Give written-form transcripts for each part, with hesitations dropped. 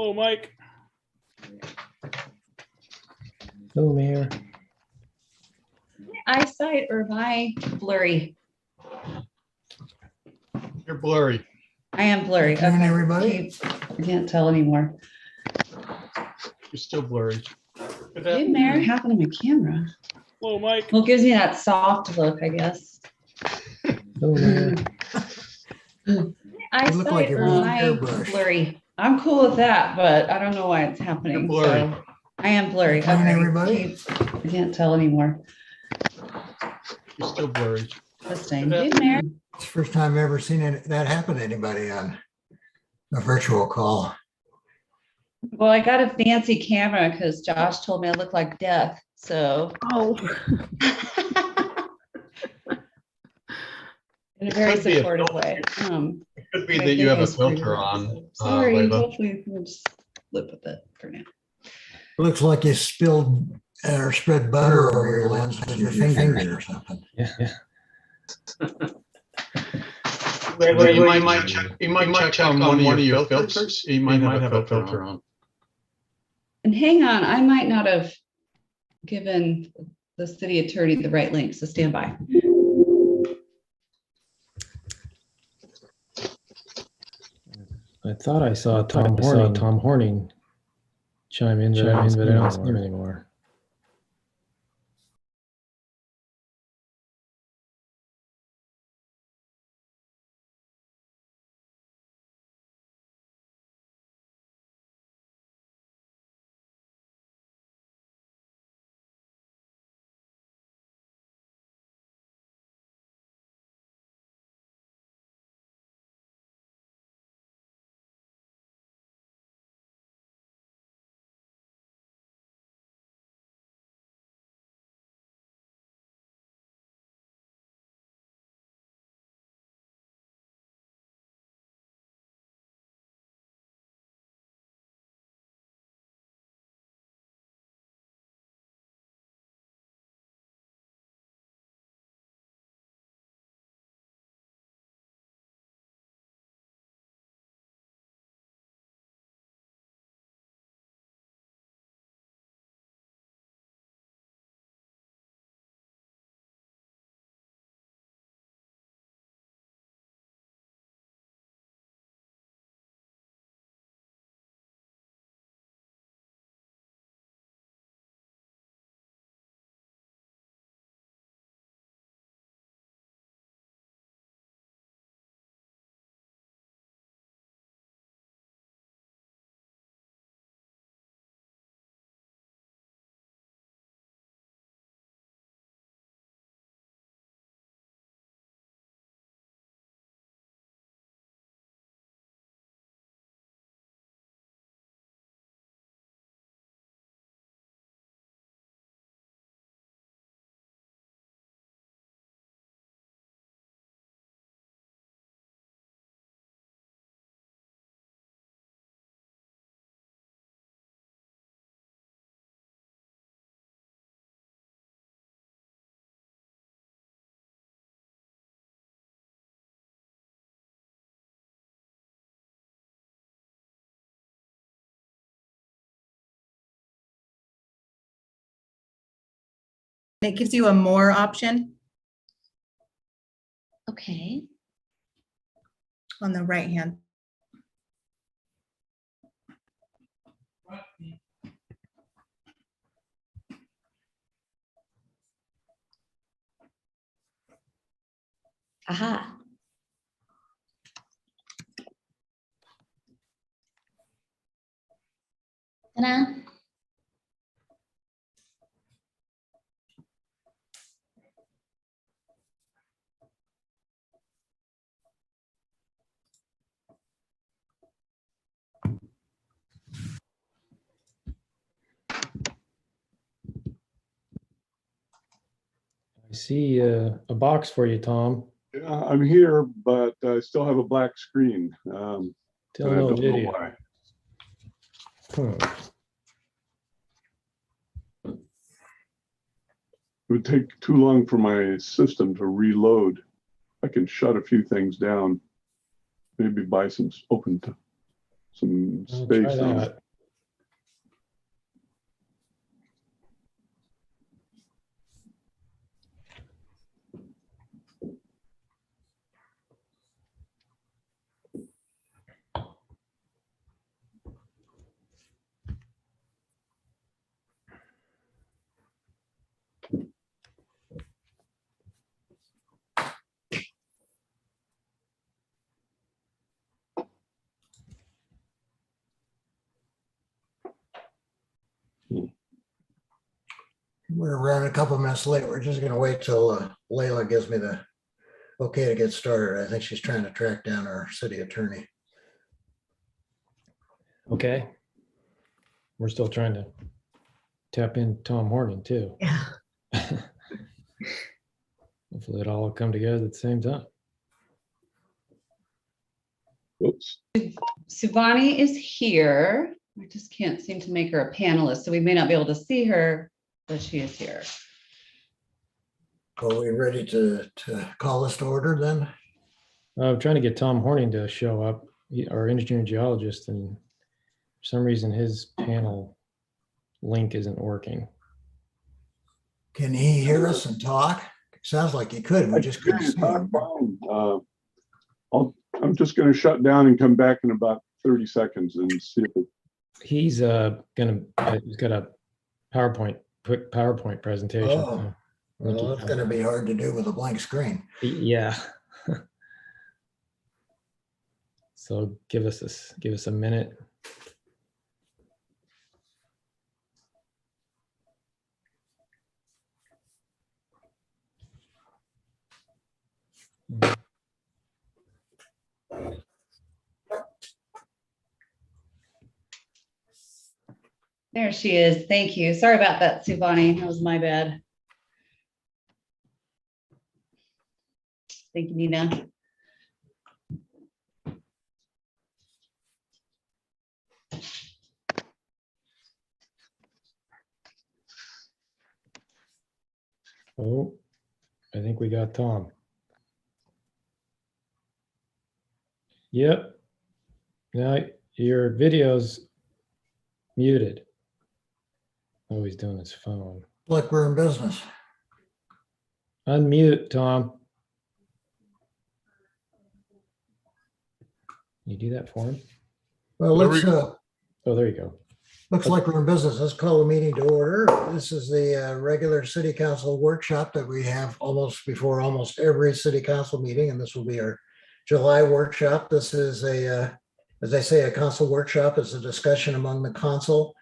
Hello, Mike. Hello, Mayor. Eyesight or am I blurry? You're blurry. I am blurry. Good morning, Okay. everybody. I can't tell anymore. You're still blurry. Hey, Mayor, what happened to my camera? Hello, Mike. Well, it gives me that soft look, I guess. Hello, Mayor. Eyesight like you're or am being I airbrushed. blurry? I'm cool with that, but I don't know why it's happening. You're blurry. So I am blurry. Good morning, Okay. everybody. I can't tell anymore. You're still blurry. This thing. Hey, Mayor. It's the first time I've ever seen that happen to anybody on a virtual call. Well, I got a fancy camera because Josh told me I look like death. So. Oh. In a very Could be a supportive filter. way. It could be My that you have a thing is pretty filter low. on. Sorry, Layla. hopefully we'll just live with it for now. Looks like you spilled or spread butter over your lens with your finger or something. Yeah. Layla, you might check on one of your filters. You might have a filter on. And hang on, I might not have given the city attorney the right link, so stand by. I thought I saw Tom Horning chime in, but I don't see him anymore. It gives you a more option Okay. on the right hand. Aha. Ta-da. I see a box for you, Tom. I'm here, but I still have a black screen. Still and I no don't know video. why. Huh. It would take too long for my system to reload. I can shut a few things down, maybe buy some some I'll try space on it. that. We're running a couple minutes late. We're just gonna wait till Layla gives me the okay to get started. I think she's trying to track down our city attorney. Okay. We're still trying to tap in Tom Horning too. Yeah. Hopefully it all will come together at the same time. Whoops. Subhani is here. I just can't seem to make her a panelist, so we may not be able to see her, but she is here. Are we ready to call this to order then? I'm trying to get Tom Horning to show up, our engineering geologist, and for some reason his panel link isn't working. Can he hear us and talk? Sounds like he could. We just couldn't see him. I'm just going to shut down and come back in about 30 seconds and see if it. He's he's got a quick PowerPoint presentation. Oh, well, it's going to be hard to do with a blank screen. Yeah. So give us a minute. There she is. Thank you. Sorry about that, Subhani. That was my bad. Thank you, Nina. Oh, I think we got Tom. Yep. Now your video's muted. Oh, he's doing his phone. Look, we're in business. Unmute, Tom. Can you do that for him? Well, let's, Oh, there you go. looks like we're in business. Let's call the meeting to order. This is the regular city council workshop that we have before almost every city council meeting, and this will be our July workshop. This is as I say, a council workshop is a discussion among the council,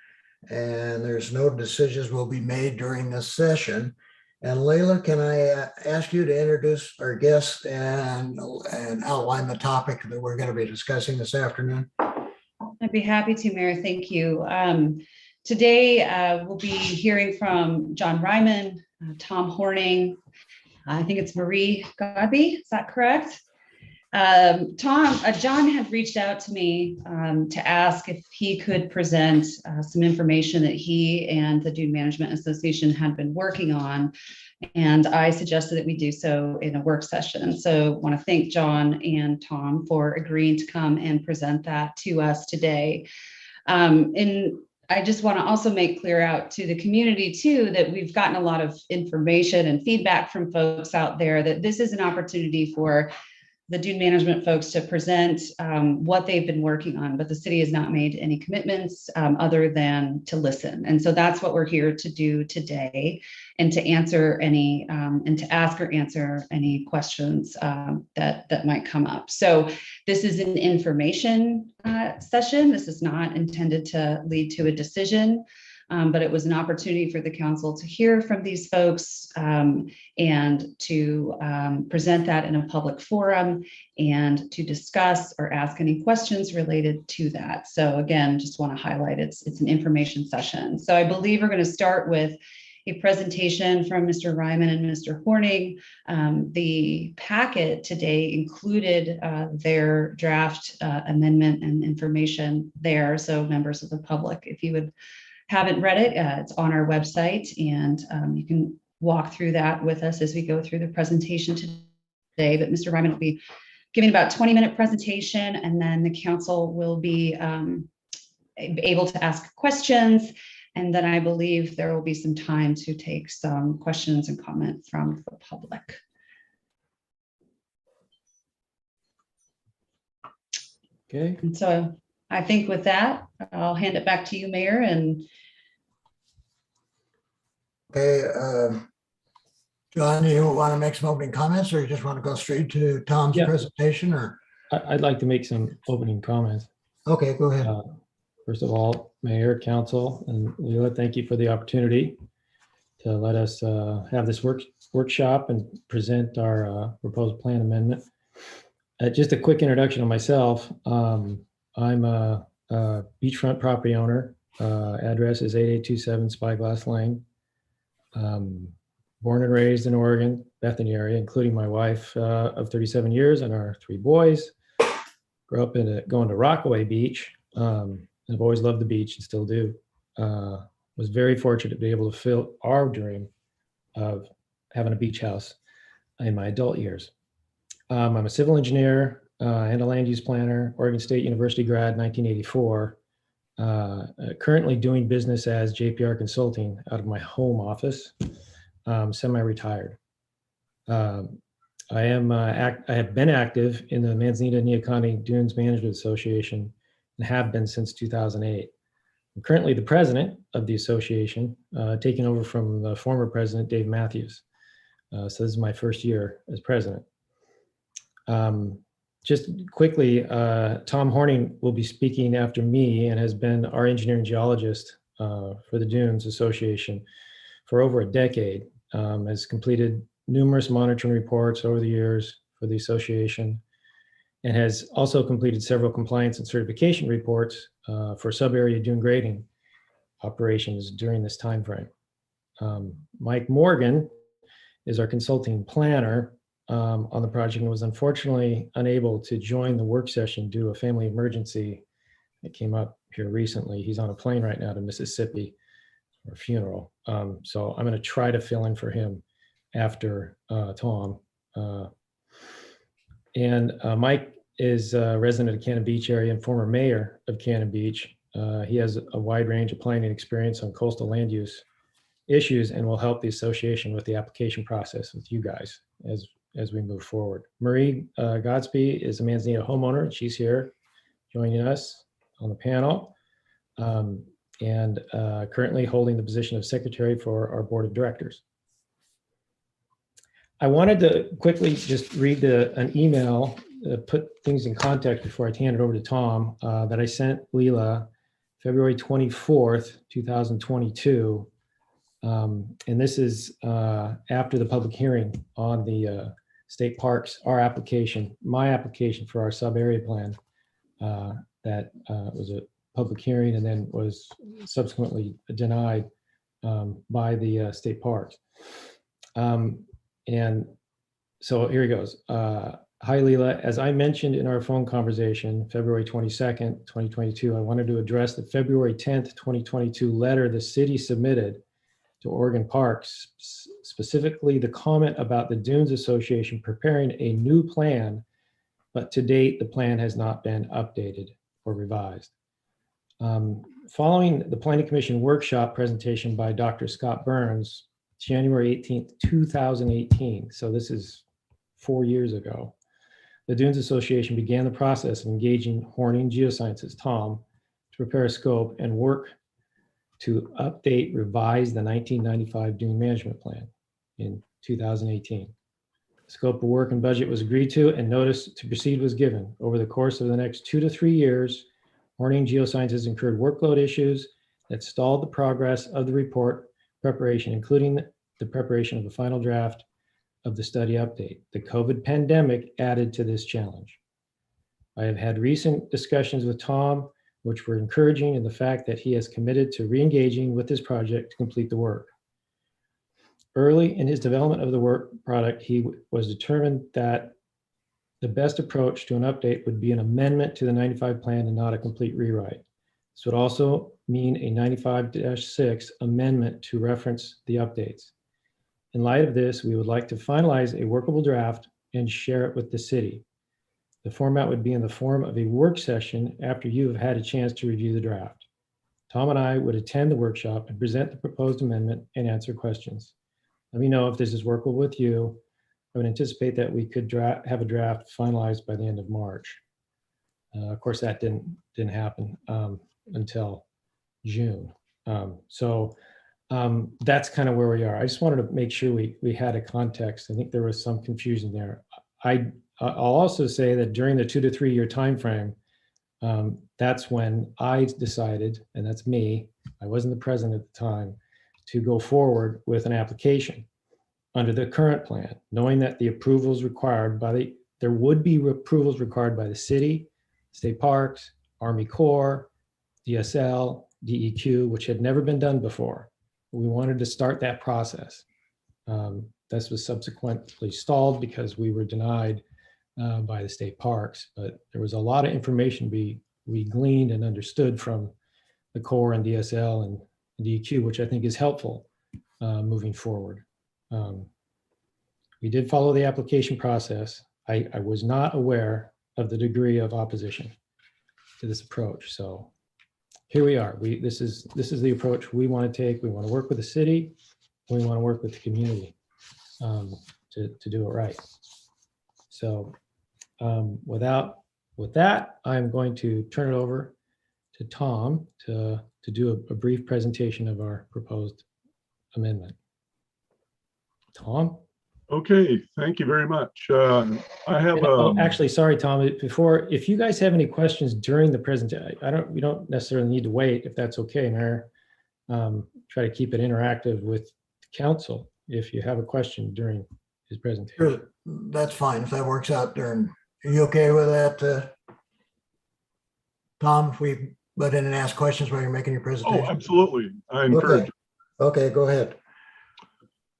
and there's no decisions will be made during this session. And Layla, can I ask you to introduce our guests and outline the topic that we're going to be discussing this afternoon? I'd be happy to, Mayor. Thank you. Today, we'll be hearing from John Ryman, Tom Horning. I think it's Marie Godby. Is that correct? John had reached out to me to ask if he could present some information that he and the Dune Management Association had been working on. And I suggested that we do so in a work session. So I want to thank John and Tom for agreeing to come and present that to us today. And I just want to also make clear out to the community too, that we've gotten a lot of information and feedback from folks out there that this is an opportunity for the Dune Management folks to present what they've been working on, but the city has not made any commitments other than to listen. And so that's what we're here to do today, and to answer any and to ask or answer any questions that might come up. So this is an information session. This is not intended to lead to a decision. But it was an opportunity for the council to hear from these folks and to present that in a public forum and to discuss or ask any questions related to that. So again, just want to highlight it's an information session. So I believe we're going to start with a presentation from Mr. Ryman and Mr. Horning. The packet today included their draft amendment and information there. So members of the public, if you haven't read it, it's on our website, and you can walk through that with us as we go through the presentation today. But Mr. Ryman will be giving about 20-minute presentation, and then the council will be able to ask questions. And then I believe there will be some time to take some questions and comments from the public. Okay. And so I think with that, I'll hand it back to you, Mayor. And Okay, John, you want to make some opening comments, or you just want to go straight to Tom's Yeah. presentation, or? I'd like to make some opening comments. Okay, go ahead. First of all, Mayor, Council, and Leila, thank you for the opportunity to let us have this workshop and present our proposed plan amendment. Just a quick introduction of myself. I'm a beachfront property owner. Address is 8827 Spyglass Lane. Born and raised in Oregon, Bethany area, including my wife of 37 years and our 3 boys. Grew up going to Rockaway Beach. I've always loved the beach and still do. Was very fortunate to be able to fill our dream of having a beach house in my adult years. I'm a civil engineer and a land use planner, Oregon State University grad, 1984. Currently doing business as JPR Consulting out of my home office, semi-retired. I have been active in the Manzanita Neoconi Dunes Management Association and have been since 2008. I'm currently the president of the association, taking over from the former president, Dave Matthews. So this is my first year as president. Just quickly, Tom Horning will be speaking after me and has been our engineering geologist for the Dunes Association for over a decade. Has completed numerous monitoring reports over the years for the association, and has also completed several compliance and certification reports for sub-area dune grading operations during this time frame. Mike Morgan is our consulting planner on the project and was unfortunately unable to join the work session due to a family emergency that came up here recently. He's on a plane right now to Mississippi for a funeral. So I'm going to try to fill in for him after Tom. Mike is a resident of Cannon Beach area and former mayor of Cannon Beach. He has a wide range of planning experience on coastal land use issues and will help the association with the application process with you guys as we move forward. Marie Godsby is a Manzanita homeowner, and she's here joining us on the panel, and currently holding the position of secretary for our board of directors. I wanted to quickly just read an email, put things in context before I hand it over to Tom, that I sent Leila February 24th, 2022. And this is after the public hearing on the state parks, my application for our sub-area plan that was a public hearing and then was subsequently denied by the state parks. And so here he goes. Hi, Leila. As I mentioned in our phone conversation, February 22nd, 2022, I wanted to address the February 10th, 2022 letter the city submitted to Oregon Parks, specifically the comment about the Dunes Association preparing a new plan, but to date, the plan has not been updated or revised. Following the Planning Commission workshop presentation by Dr. Scott Burns, January 18th, 2018, so this is 4 years ago, the Dunes Association began the process of engaging Horning Geosciences, Tom, to prepare a scope and work to update, revise the 1995 Dune Management Plan in 2018. The scope of work and budget was agreed to and notice to proceed was given. Over the course of the next 2 to 3 years, Horning Geosciences incurred workload issues that stalled the progress of the report preparation, including the preparation of the final draft of the study update. The COVID pandemic added to this challenge. I have had recent discussions with Tom, which were encouraging in the fact that he has committed to re-engaging with this project to complete the work. Early in his development of the work product, he was determined that the best approach to an update would be an amendment to the 95 plan and not a complete rewrite. This would also mean a 95-6 amendment to reference the updates. In light of this, we would like to finalize a workable draft and share it with the city. The format would be in the form of a work session after you have had a chance to review the draft. Tom and I would attend the workshop and present the proposed amendment and answer questions. Let me know if this is workable with you. I would anticipate that we could have a draft finalized by the end of March. Of course, that didn't happen until June. That's kind of where we are. I just wanted to make sure we had a context. I think there was some confusion there. I'll also say that during the 2 to 3 year time frame, that's when I decided, and that's me, I wasn't the president at the time, to go forward with an application under the current plan, knowing that the approvals required there would be approvals required by the city, state parks, Army Corps, DSL, DEQ, which had never been done before. We wanted to start that process. This was subsequently stalled because we were denied by the state parks, but there was a lot of information we gleaned and understood from the Corps and DSL and DEQ, which I think is helpful moving forward. We did follow the application process. I was not aware of the degree of opposition to this approach. So here we are. This is the approach we want to take. We want to work with the city. We want to work with the community to do it right. So with that, I'm going to turn it over to Tom to do a brief presentation of our proposed amendment. Tom? Okay, thank you very much. I have actually, sorry, Tom, if you guys have any questions during the presentation, we don't necessarily need to wait if that's okay, Mayor. Try to keep it interactive with council if you have a question during his presentation. Sure, that's fine if that works out during. Are you okay with that, Tom? If we butt in and ask questions while you're making your presentation? Oh, absolutely. I encourage. Okay, go ahead.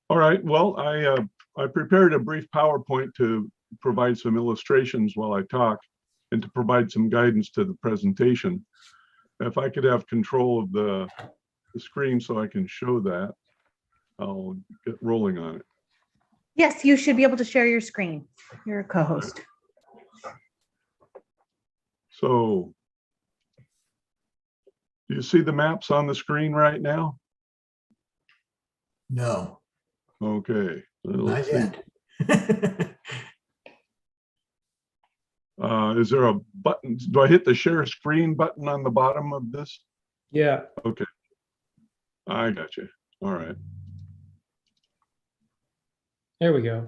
All right. Well, I prepared a brief PowerPoint to provide some illustrations while I talk and to provide some guidance to the presentation. If I could have control of the screen so I can show that, I'll get rolling on it. Yes, you should be able to share your screen. You're a co-host. So, do you see the maps on the screen right now? No, Okay. not Let's see. yet. Is there a button? Do I hit the share screen button on the bottom of this? Yeah. Okay. I got you. All right. There we go.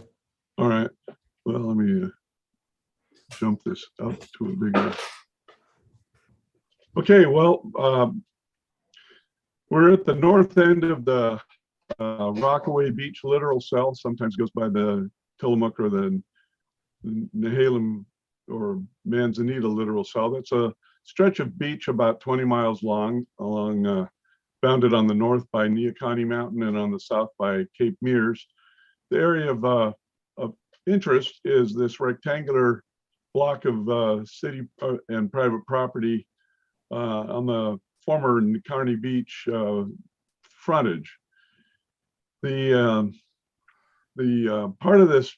All right. Well, let me jump this up to a bigger. Okay. Well, we're at the north end of the Rockaway Beach littoral cell. Sometimes goes by the Tillamook or the Nehalem or Manzanita littoral cell. That's a stretch of beach about 20 miles long, bounded on the north by Neocani Mountain and on the south by Cape Mears. The area of interest is this rectangular block of city and private property on the former Neocani Beach frontage. The part of this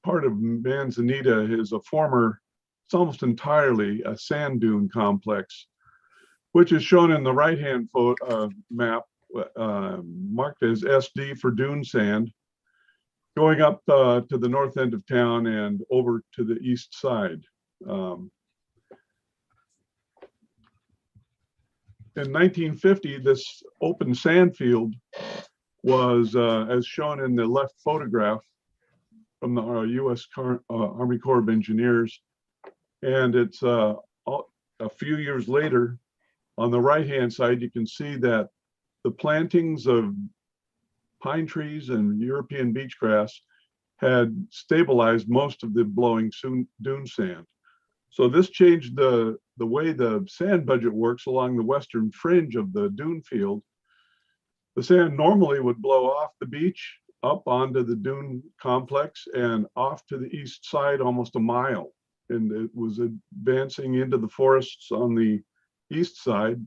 part of Manzanita is a former, it's almost entirely a sand dune complex, which is shown in the right-hand map, marked as SD for dune sand, going up to the north end of town and over to the east side. In 1950, this open sand field was, as shown in the left photograph from the U.S. Army Corps of Engineers, and it's a few years later, on the right-hand side, you can see that the plantings of pine trees and European beach grass had stabilized most of the blowing dune sand. So this changed the way the sand budget works along the western fringe of the dune field. The sand normally would blow off the beach, up onto the dune complex, and off to the east side almost a mile. And it was advancing into the forests on the east side,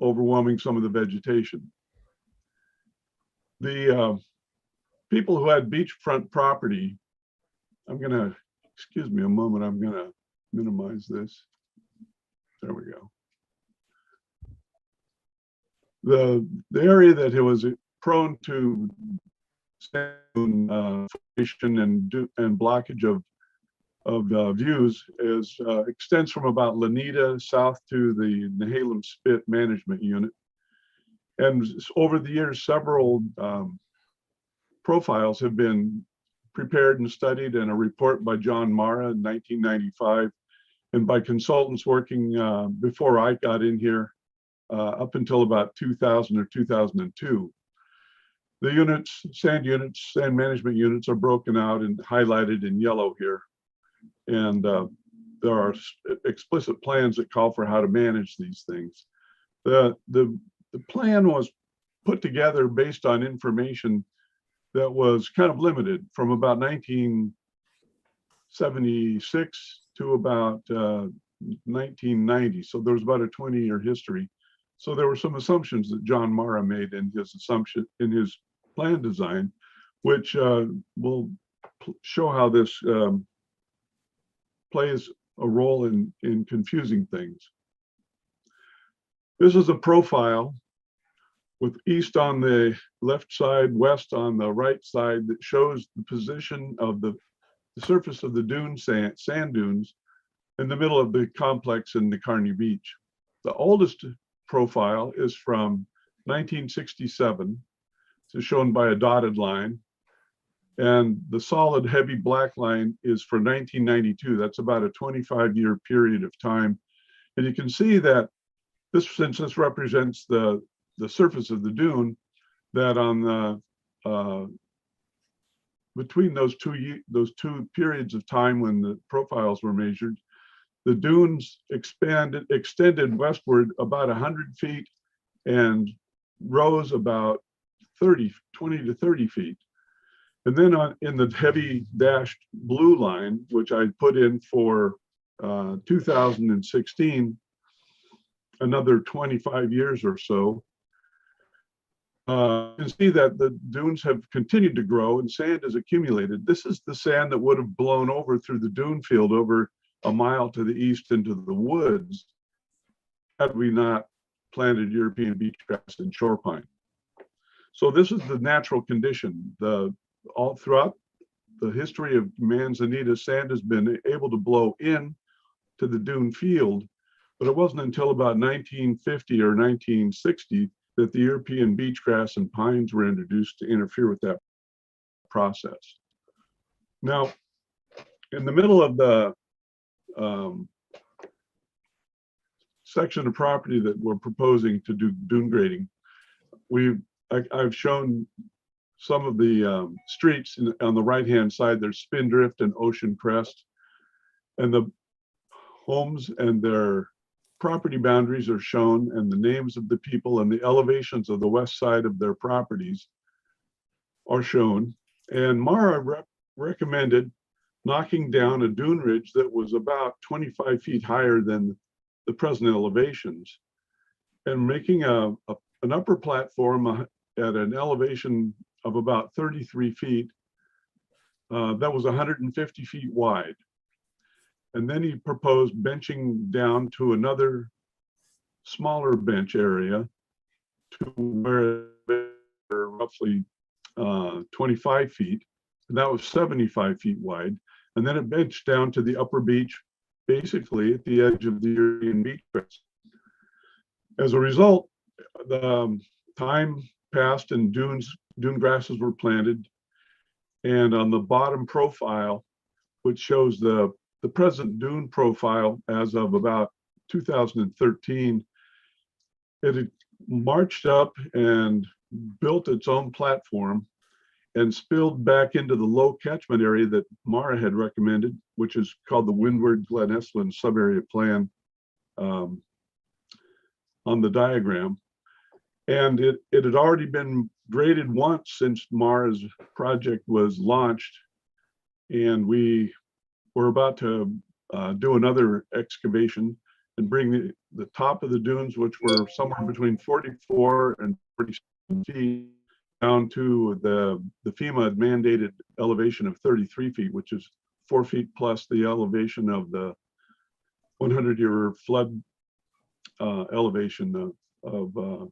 overwhelming some of the vegetation. The people who had beachfront property I'm gonna, excuse me a moment, I'm gonna minimize this. There we go. The area that it was prone to formation and blockage of views is extends from about Lanita south to the Nehalem Spit Management Unit. And over the years, several profiles have been prepared and studied, and a report by John Mara in 1995, and by consultants working before I got in here up until about 2000 or 2002. The units, sand management units are broken out and highlighted in yellow here. And there are explicit plans that call for how to manage these things. The plan was put together based on information that was kind of limited from about 1976 to about 1990. So there was about a 20-year history. So there were some assumptions that John Mara made in his plan design, which will show how this plays a role in confusing things. This is a profile with east on the left side, west on the right side, that shows the position of the surface of the sand dunes in the middle of the complex in Necarny Beach. The oldest profile is from 1967. It's shown by a dotted line. And the solid heavy black line is for 1992. That's about a 25-year period of time. And you can see that since this represents the surface of the dune, that on the between those two periods of time when the profiles were measured, the dunes extended westward about 100 feet and rose about 20 to 30 feet. And then in the heavy dashed blue line, which I put in for 2016, another 25 years or so, you can see that the dunes have continued to grow and sand is accumulated. This is the sand that would have blown over through the dune field over a mile to the east into the woods had we not planted European beach grass and shore pine. So this is the natural condition. All throughout the history of Manzanita, sand has been able to blow in to the dune field, but it wasn't until about 1950 or 1960 that the European beach grass and pines were introduced to interfere with that process. Now, in the middle of the section of property that we're proposing to do dune grading, I've shown some of the streets on the right-hand side. There's Spindrift and Ocean Crest, and the homes and their property boundaries are shown, and the names of the people and the elevations of the west side of their properties are shown. And Mara recommended knocking down a dune ridge that was about 25 feet higher than the present elevations, and making an upper platform at an elevation of about 33 feet that was 150 feet wide. And then he proposed benching down to another smaller bench area to where roughly 25 feet, and that was 75 feet wide. And then it benched down to the upper beach, basically at the edge of the European beach grass. As a result, the time passed and dune grasses were planted. And on the bottom profile, which shows the present dune profile as of about 2013, it had marched up and built its own platform and spilled back into the low catchment area that Mara had recommended, which is called the Windward Glen Estlin subarea plan on the diagram. And it had already been graded once since Mara's project was launched. And we were about to do another excavation and bring the top of the dunes, which were somewhere between 44 and 47 feet, down to the FEMA mandated elevation of 33 feet, which is 4 feet plus the elevation of the 100-year flood elevation of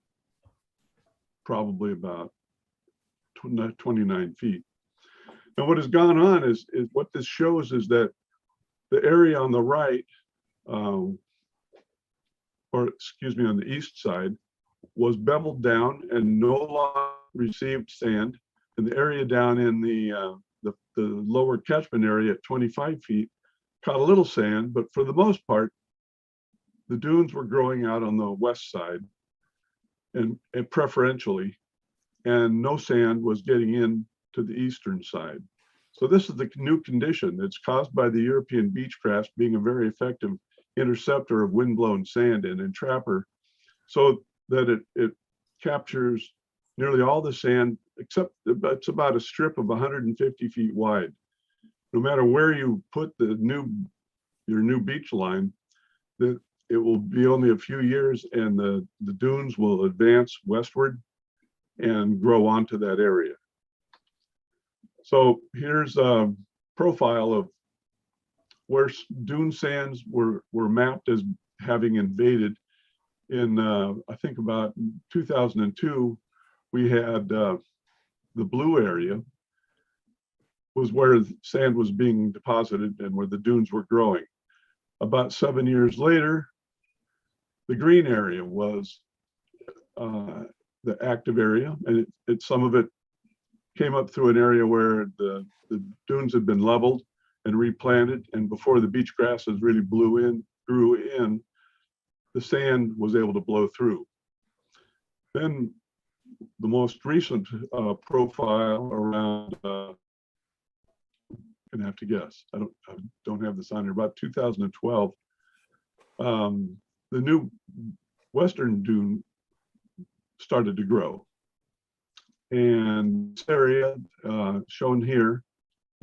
probably about 29 feet. Now, what has gone on is what this shows is that the area on the right, or excuse me, on the east side, was beveled down and no longer received sand. And the area down in the lower catchment area at 25 feet caught a little sand, but for the most part, the dunes were growing out on the west side and preferentially, and no sand was getting in to the eastern side. So this is the new condition that's caused by the European beachgrass being a very effective interceptor of windblown sand and entrapper, so that it captures nearly all the sand, except it's about a strip of 150 feet wide. No matter where you put your new beach line, that it will be only a few years and the dunes will advance westward and grow onto that area. So here's a profile of where dune sands were mapped as having invaded. In I think about 2002, we had the blue area was where sand was being deposited and where the dunes were growing. About 7 years later, the green area was the active area, and some of it came up through an area where the dunes had been leveled and replanted, and before the beach grasses really grew in, the sand was able to blow through. Then the most recent profile around, I'm gonna have to guess, I don't have this on here, about 2012, the new western dune started to grow. And this area shown here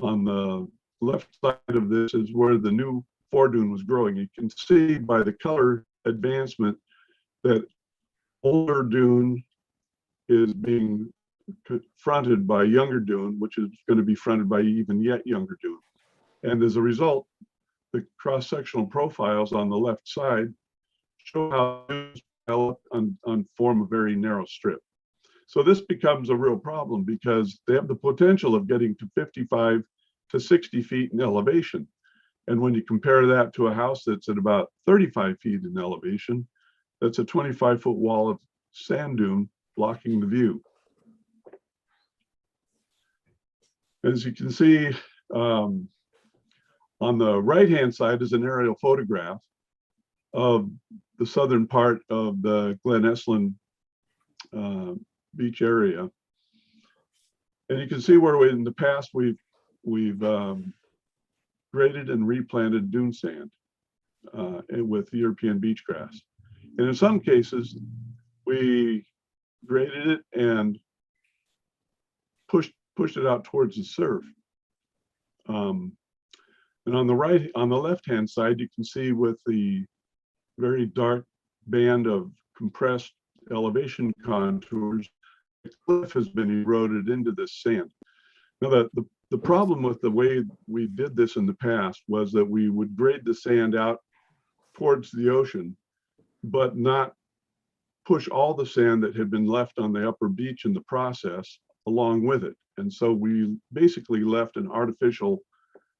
on the left side of this is where the new foredune was growing. You can see by the color advancement that older dune is being fronted by younger dune, which is going to be fronted by even yet younger dune. And as a result, the cross-sectional profiles on the left side show how dunes develop and form a very narrow strip. So this becomes a real problem because they have the potential of getting to 55 to 60 feet in elevation. And when you compare that to a house that's at about 35 feet in elevation, that's a 25-foot wall of sand dune blocking the view. As you can see, on the right-hand side is an aerial photograph of the southern part of the Glen Estlin beach area. And you can see where in the past we've graded and replanted dune sand with European beach grass. And in some cases, we graded it and pushed it out towards the surf. And on the left-hand side, you can see with the very dark band of compressed elevation contours, the cliff has been eroded into this sand. Now, the problem with the way we did this in the past was that we would grade the sand out towards the ocean, but not push all the sand that had been left on the upper beach in the process along with it. And so we basically left an artificial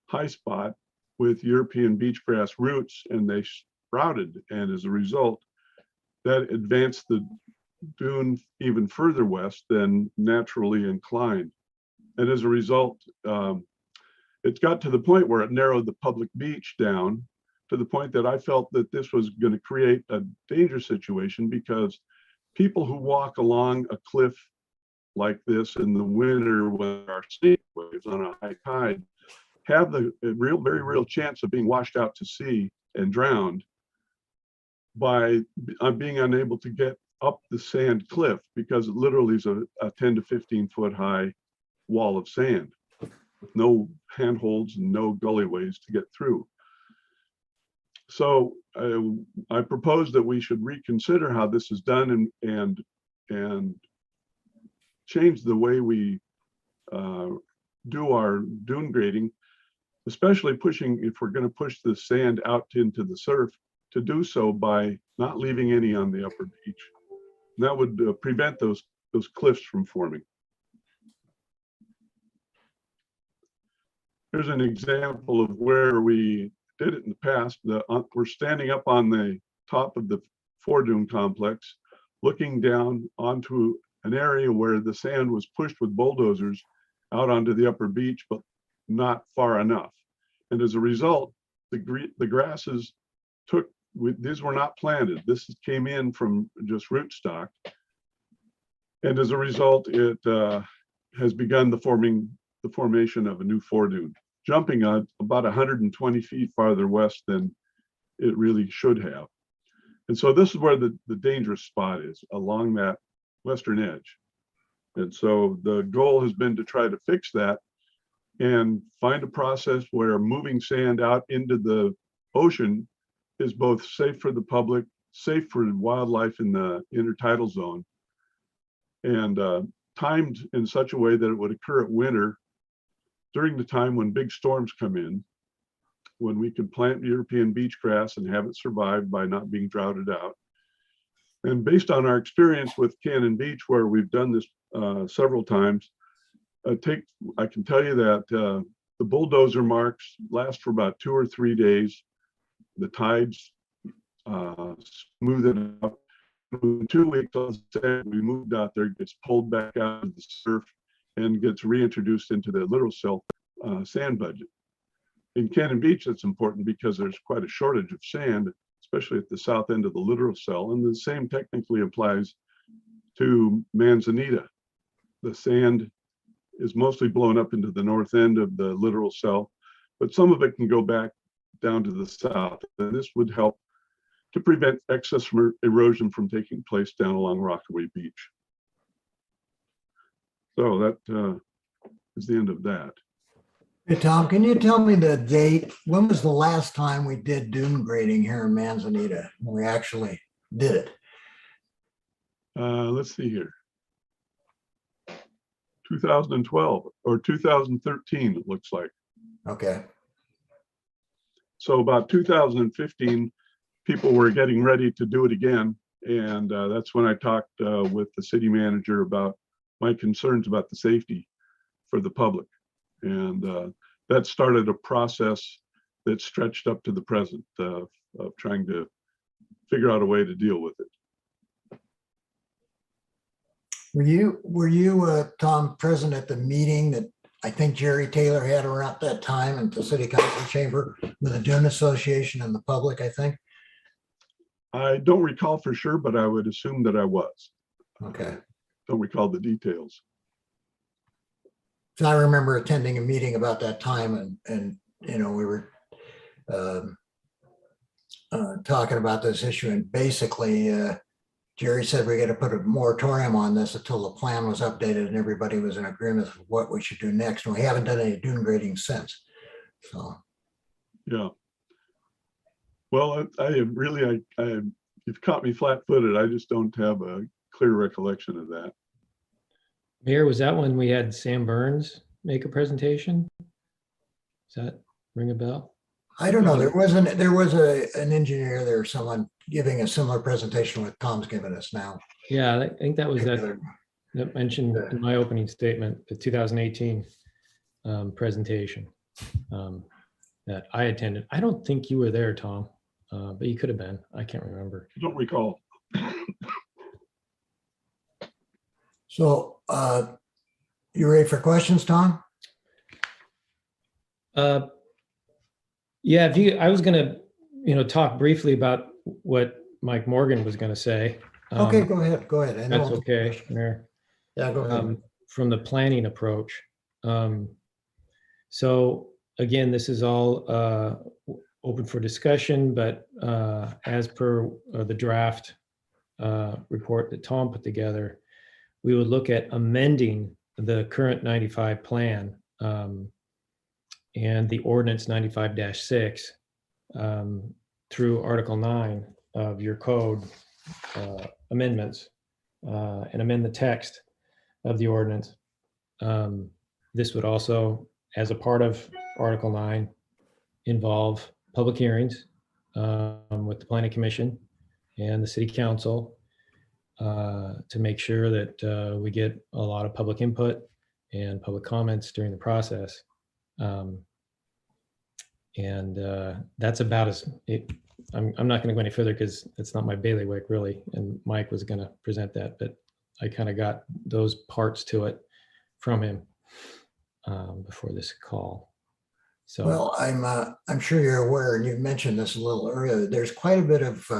high spot with European beachgrass roots, and they sprouted. And as a result, that advanced the dune even further west than naturally inclined. And as a result, it got to the point where it narrowed the public beach down to the point that I felt that this was going to create a dangerous situation, because people who walk along a cliff like this in the winter when there are snake waves on a high tide have the very real chance of being washed out to sea and drowned by being unable to get up the sand cliff, because it literally is a 10 to 15 foot high wall of sand with no handholds and no gullyways to get through. So I propose that we should reconsider how this is done and change the way we do our dune grading especially pushing, if we're going to push the sand out into the surf, to do so by not leaving any on the upper beach. And that would prevent those cliffs from forming. Here's an example of where we did it in the past. We're standing up on the top of the Fore-Dune complex, looking down onto an area where the sand was pushed with bulldozers out onto the upper beach, but not far enough. And as a result, the grasses these were not planted. This came in from just rootstock. And as a result, it has begun the formation of a new Fore-Dune, jumping on about 120 feet farther west than it really should have. And so this is where the dangerous spot is, along that western edge. And so the goal has been to try to fix that and find a process where moving sand out into the ocean is both safe for the public, safe for wildlife in the intertidal zone, and timed in such a way that it would occur at winter during the time when big storms come in, when we could plant European beach grass and have it survive by not being droughted out. And based on our experience with Cannon Beach, where we've done this several times, I can tell you that the bulldozer marks last for about 2 or 3 days. The tides smooth it out. In 2 weeks, we moved out there, gets pulled back out of the surf and gets reintroduced into the littoral cell sand budget. In Cannon Beach, that's important because there's quite a shortage of sand, especially at the south end of the littoral cell. And the same technically applies to Manzanita. The sand is mostly blown up into the north end of the littoral cell, but some of it can go back down to the south. And this would help to prevent excess erosion from taking place down along Rockaway Beach. So that is the end of that. Hey, Tom, can you tell me the date? When was the last time we did dune grading here in Manzanita? When we actually did it? Let's see here. 2012 or 2013, it looks like. Okay. So about 2015, people were getting ready to do it again. And that's when I talked with the city manager about my concerns about the safety for the public. And that started a process that stretched up to the present of trying to figure out a way to deal with it. Were you, Tom, present at the meeting that I think Jerry Taylor had around that time at the City Council chamber with the Dune Association and the public, I think? I don't recall for sure, but I would assume that I was. Okay. Don't recall the details. So I remember attending a meeting about that time and you know, we were talking about this issue, and basically Jerry said we got to put a moratorium on this until the plan was updated and everybody was in agreement with what we should do next. And we haven't done any dune grading since. So. Yeah. Well, you've caught me flat-footed. I just don't have a clear recollection of that. Mayor, was that when we had Sam Burns make a presentation? Does that ring a bell? I don't know. There was an engineer there, someone giving a similar presentation what Tom's given us now. Yeah, I think that was that mentioned in my opening statement, the 2018 presentation that I attended. I don't think you were there, Tom, but you could have been. I can't remember. I don't recall. So you ready for questions, Tom? Yeah, I was going to, talk briefly about what Mike Morgan was going to say. Okay, go ahead. Go ahead. That's okay, Mayor. Yeah, go ahead. From the planning approach. So again, this is all open for discussion, but as per the draft report that Tom put together, we would look at amending the current 95 plan and the ordinance 95-6 through Article 9 of your code amendments and amend the text of the ordinance. This would also as a part of Article 9, involve public hearings with the Planning Commission and the City Council to make sure that we get a lot of public input and public comments during the process. That's about I'm not going to go any further because it's not my bailiwick really. And Mike was going to present that, but I kind of got those parts to it from him before this call. So, Well, I'm sure you're aware, and you mentioned this a little earlier, there's quite a bit of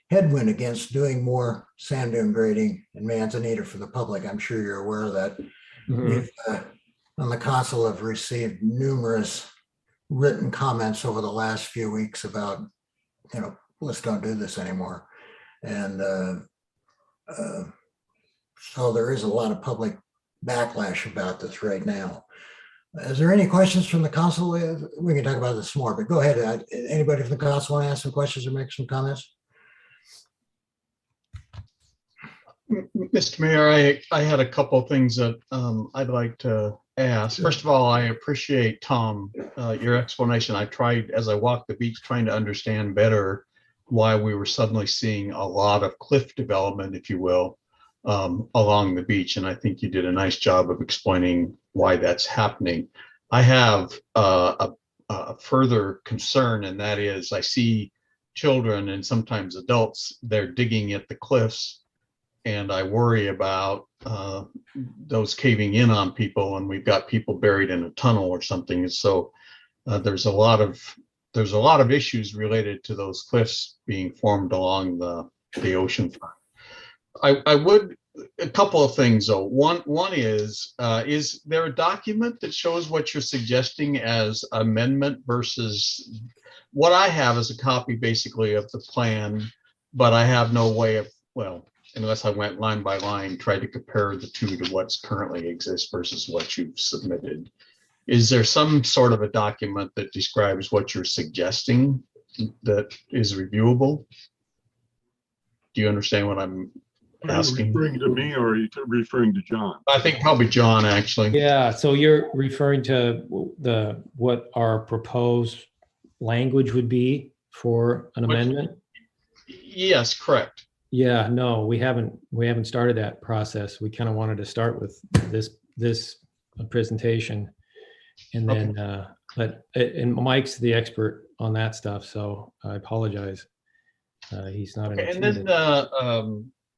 headwind against doing more sand dune grading in Manzanita for the public. I'm sure you're aware of that. We've, on the council, have received numerous written comments over the last few weeks about, let's don't do this anymore. And so there is a lot of public backlash about this right now. Is there any questions from the council? We can talk about this more, but go ahead. Anybody from the council want to ask some questions or make some comments? Mr. Mayor, I had a couple of things that I'd like to ask. First of all, I appreciate, Tom, your explanation. I tried, as I walked the beach, trying to understand better why we were suddenly seeing a lot of cliff development, if you will, along the beach. And I think you did a nice job of explaining why that's happening. I have a further concern, and that is I see children and sometimes adults, they're digging at the cliffs. And I worry about those caving in on people, and we've got people buried in a tunnel or something. And so there's a lot of issues related to those cliffs being formed along the ocean front. I would, a couple of things though. One is there a document that shows what you're suggesting as amendment versus what I have is a copy basically of the plan, but I have no way of, well, unless I went line by line, tried to compare the two to what's currently exists versus what you've submitted. Is there some sort of a document that describes what you're suggesting that is reviewable? Do you understand what I'm asking? Are you referring to me or are you referring to John? I think probably John, actually. yeah, so you're referring to what our proposed language would be for an amendment? Yes, correct. Yeah, no, we haven't started that process. We kind of wanted to start with this presentation, and then and Mike's the expert on that stuff, so I apologize. He's not. Okay, and then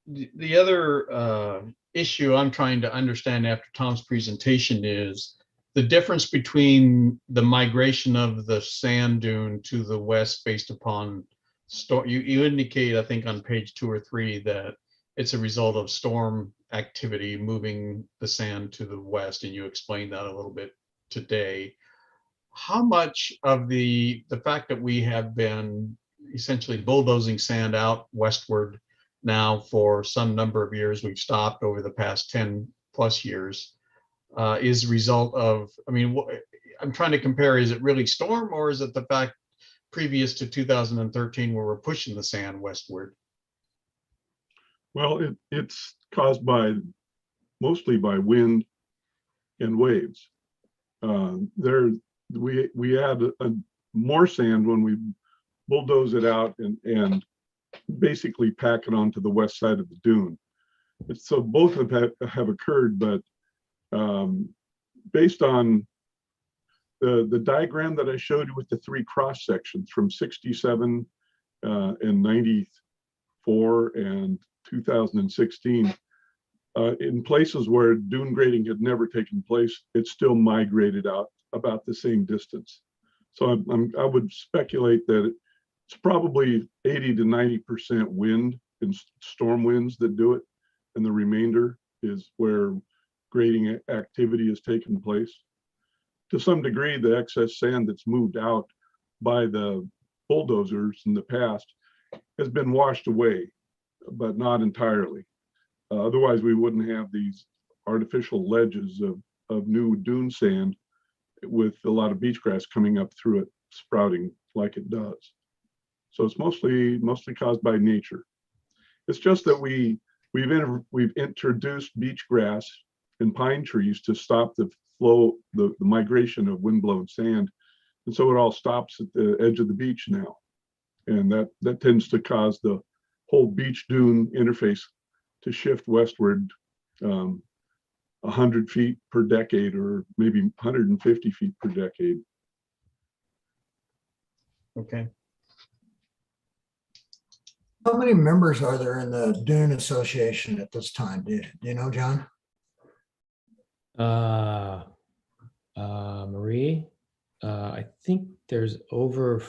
the other issue I'm trying to understand after Tom's presentation is the difference between the migration of the sand dune to the west based upon storm. You indicate, I think on page 2 or 3, that it's a result of storm activity moving the sand to the west, and you explained that a little bit today. How much of the fact that we have been essentially bulldozing sand out westward now for some number of years, we've stopped over the past 10 plus years, is a result of, I mean, I'm trying to compare, is it really storm, or is it the fact previous to 2013 where we're pushing the sand westward? Well, it's caused mostly by wind and waves. We add more sand when we bulldoze it out and basically pack it onto the west side of the dune. So both have occurred, but based on the diagram that I showed you with the 3 cross sections from 67 and 94 and 2016, in places where dune grading had never taken place, it still migrated out about the same distance. So I would speculate that it's probably 80 to 90% wind and storm winds that do it, and the remainder is where grading activity has taken place. To some degree, the excess sand that's moved out by the bulldozers in the past has been washed away, but not entirely. Otherwise, we wouldn't have these artificial ledges of new dune sand with a lot of beach grass coming up through it, sprouting like it does. So it's mostly caused by nature. It's just that we've introduced beach grass and pine trees to stop the flow, the migration of windblown sand. And so it all stops at the edge of the beach now. And that tends to cause the whole beach dune interface to shift westward 100 feet per decade, or maybe 150 feet per decade. Okay. How many members are there in the Dune Association at this time? Do you know, John? Marie, I think there's over.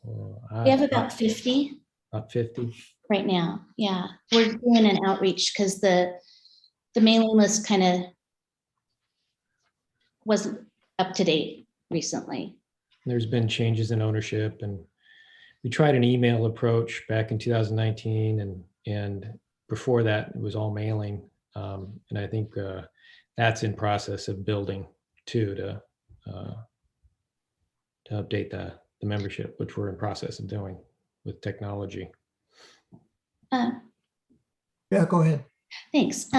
We have about 50 About 50. right now. Yeah, we're doing an outreach because the mailing list kind of wasn't up to date recently. There's been changes in ownership, and we tried an email approach back in 2019, and before that it was all mailing. And I think that's in process of building too, to update the membership, which we're in process of doing with technology. Yeah, go ahead. Thanks.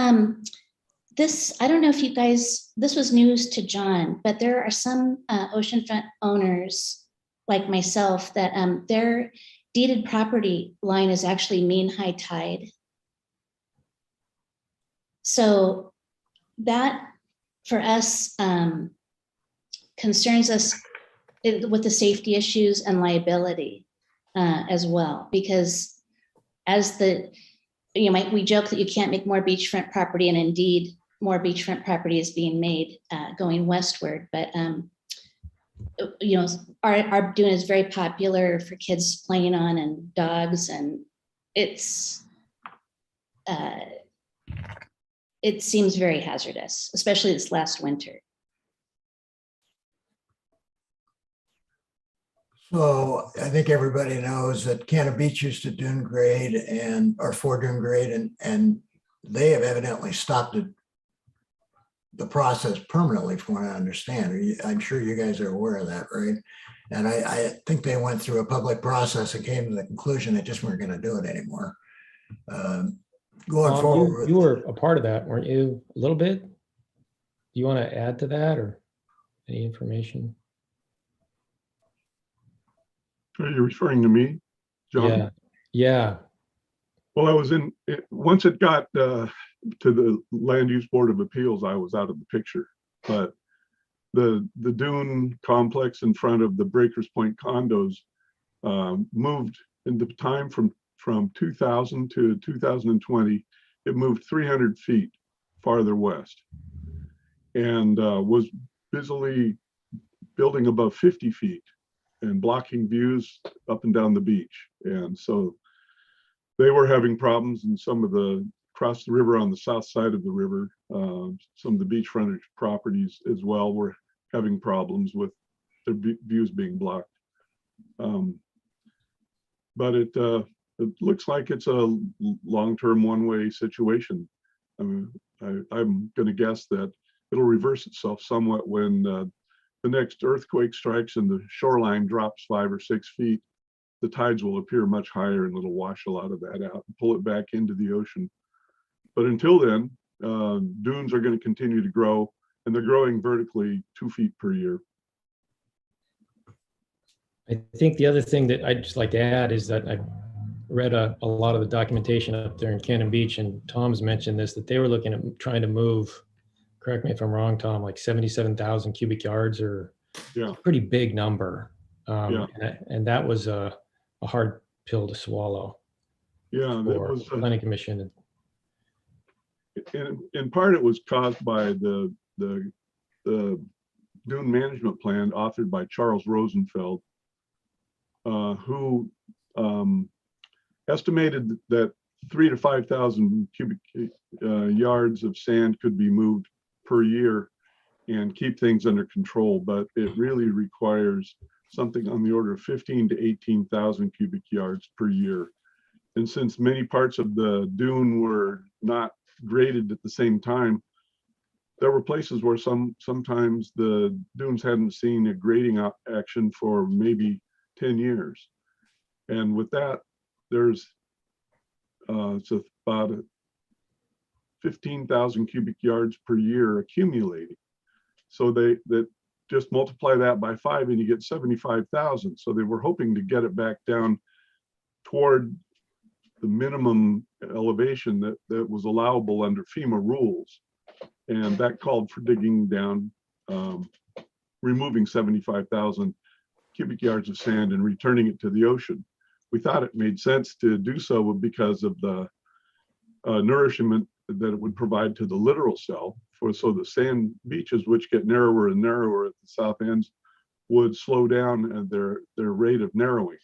This, I don't know if you guys, this was news to John, but there are some oceanfront owners like myself that their deeded property line is actually mean high tide. So that for us concerns us with the safety issues and liability as well, because as we joke that you can't make more beachfront property, and indeed more beachfront property is being made going westward. But our dune is very popular for kids playing on and dogs, and it seems very hazardous, especially this last winter. So I think everybody knows that Cannon Beach used to dune grade or for dune grade, and they have evidently stopped the process permanently, from what I understand. I'm sure you guys are aware of that, right? And I think they went through a public process and came to the conclusion they just weren't going to do it anymore. Going forward, you were a part of that, weren't you? A little bit. Do you want to add to that, or any information? Are you referring to me, John? Yeah. Yeah. Well, I was once it got to the Land Use Board of Appeals, I was out of the picture. But the dune complex in front of the Breakers Point condos moved in the time from 2000 to 2020. It moved 300 feet farther west, and was busily building above 50 feet and blocking views up and down the beach. And so they were having problems in some of the across the river on the south side of the river. Some of the beach frontage properties as well were having problems with their views being blocked. But it looks like it's a long-term one-way situation. I'm going to guess that it'll reverse itself somewhat when the next earthquake strikes and the shoreline drops 5 or 6 feet. The tides will appear much higher, and it'll wash a lot of that out and pull it back into the ocean. But until then, dunes are going to continue to grow, and they're growing vertically 2 feet per year. I think the other thing that I'd just like to add is that I read a lot of the documentation up there in Cannon Beach, and Tom's mentioned this, that they were looking at trying to move, correct me if I'm wrong, Tom, like 77,000 cubic yards, or Yeah. a pretty big number. Yeah. And that was a hard pill to swallow. Yeah, that For was planning commission. in part it was caused by the dune management plan authored by Charles Rosenfeld, who estimated that 3,000 to 5,000 cubic yards of sand could be moved per year and keep things under control. But it really requires something on the order of 15,000 to 18,000 cubic yards per year. And since many parts of the dune were not graded at the same time, there were places where sometimes the dunes hadn't seen a grading action for maybe 10 years. And with that, there's it's about 15,000 cubic yards per year accumulating. So that just multiply that by 5 and you get 75,000. So they were hoping to get it back down toward the minimum elevation that was allowable under FEMA rules. And that called for digging down, removing 75,000 cubic yards of sand and returning it to the ocean. We thought it made sense to do so because of the nourishment that it would provide to the littoral cell. So the sand beaches, which get narrower and narrower at the south ends, would slow down their rate of narrowing.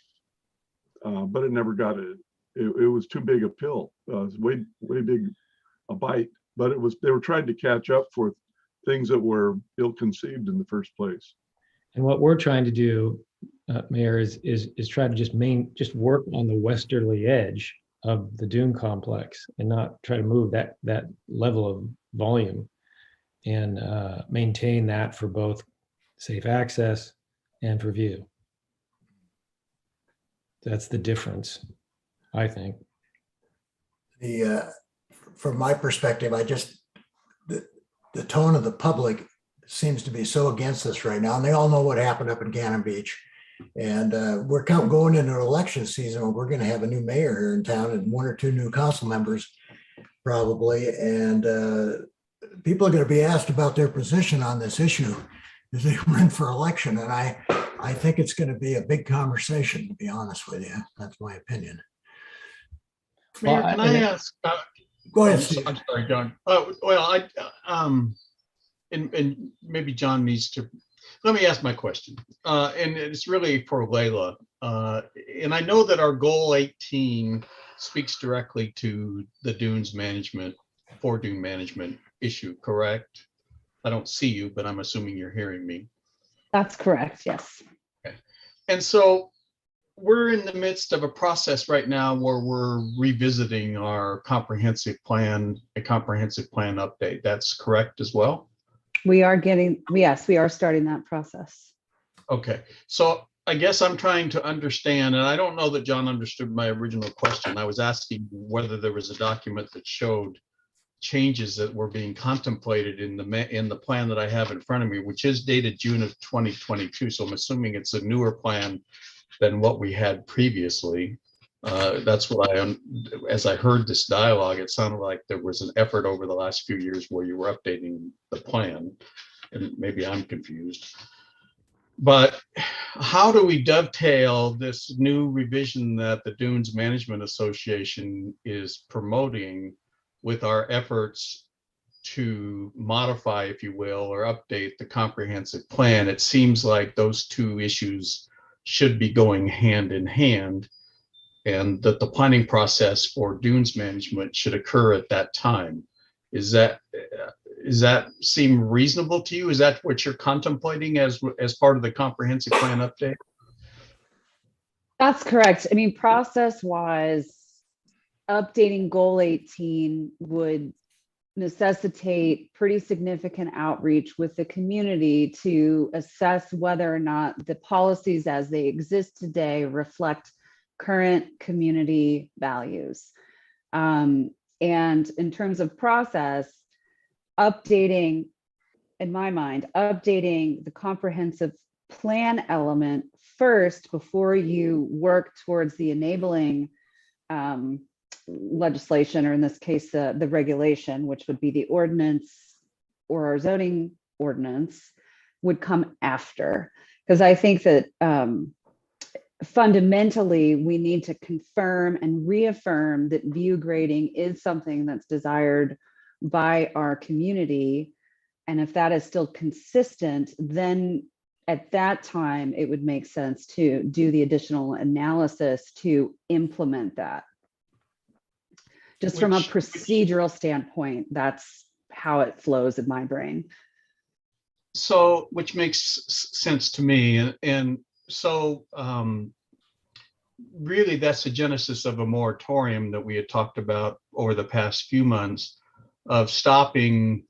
But it never got it. It was too big a pill. It was way big a bite. But they were trying to catch up for things that were ill-conceived in the first place. And what we're trying to do, Mayor, is try to just work on the westerly edge of the dune complex and not try to move that level of volume, and maintain that for both safe access and for view. That's the difference, I think. From my perspective, the tone of the public seems to be so against this right now, and they all know what happened up in Cannon Beach. And we're going into an election season where we're going to have a new mayor here in town and 1 or 2 new council members probably. And people are going to be asked about their position on this issue as they run for election. And I think it's going to be a big conversation, to be honest with you. That's my opinion. Mayor, can I ask? Go ahead, Steve. I'm sorry, John. And maybe John needs to. Let me ask my question, and it's really for Layla. And I know that our goal 18 speaks directly to the dunes management, dune management issue, correct? I don't see you, but I'm assuming you're hearing me. That's correct, yes. Okay. And so we're in the midst of a process right now where we're revisiting our comprehensive plan update. That's correct as well? We are starting that process. Okay, so I guess I'm trying to understand, and I don't know that John understood my original question. I was asking whether there was a document that showed changes that were being contemplated in the plan that I have in front of me, which is dated June of 2022. So I'm assuming it's a newer plan than what we had previously. That's what as I heard this dialogue, it sounded like there was an effort over the last few years where you were updating the plan, and maybe I'm confused. But how do we dovetail this new revision that the Dunes Management Association is promoting with our efforts to modify, if you will, or update the comprehensive plan? It seems like those two issues should be going hand in hand, and that the planning process for dunes management should occur at that time. Does that seem reasonable to you? Is that what you're contemplating as part of the comprehensive plan update? That's correct. I mean, process-wise, updating goal 18 would necessitate pretty significant outreach with the community to assess whether or not the policies as they exist today reflect current community values. And in terms of process, updating, in my mind, updating the comprehensive plan element first before you work towards the enabling legislation, or in this case, the regulation, which would be the ordinance or our zoning ordinance, would come after. Because I think that fundamentally, we need to confirm and reaffirm that view grading is something that's desired by our community. And if that is still consistent, then at that time, it would make sense to do the additional analysis to implement that. Just from a procedural standpoint, that's how it flows in my brain. So, which makes sense to me. And so really that's the genesis of a moratorium that we had talked about over the past few months of stopping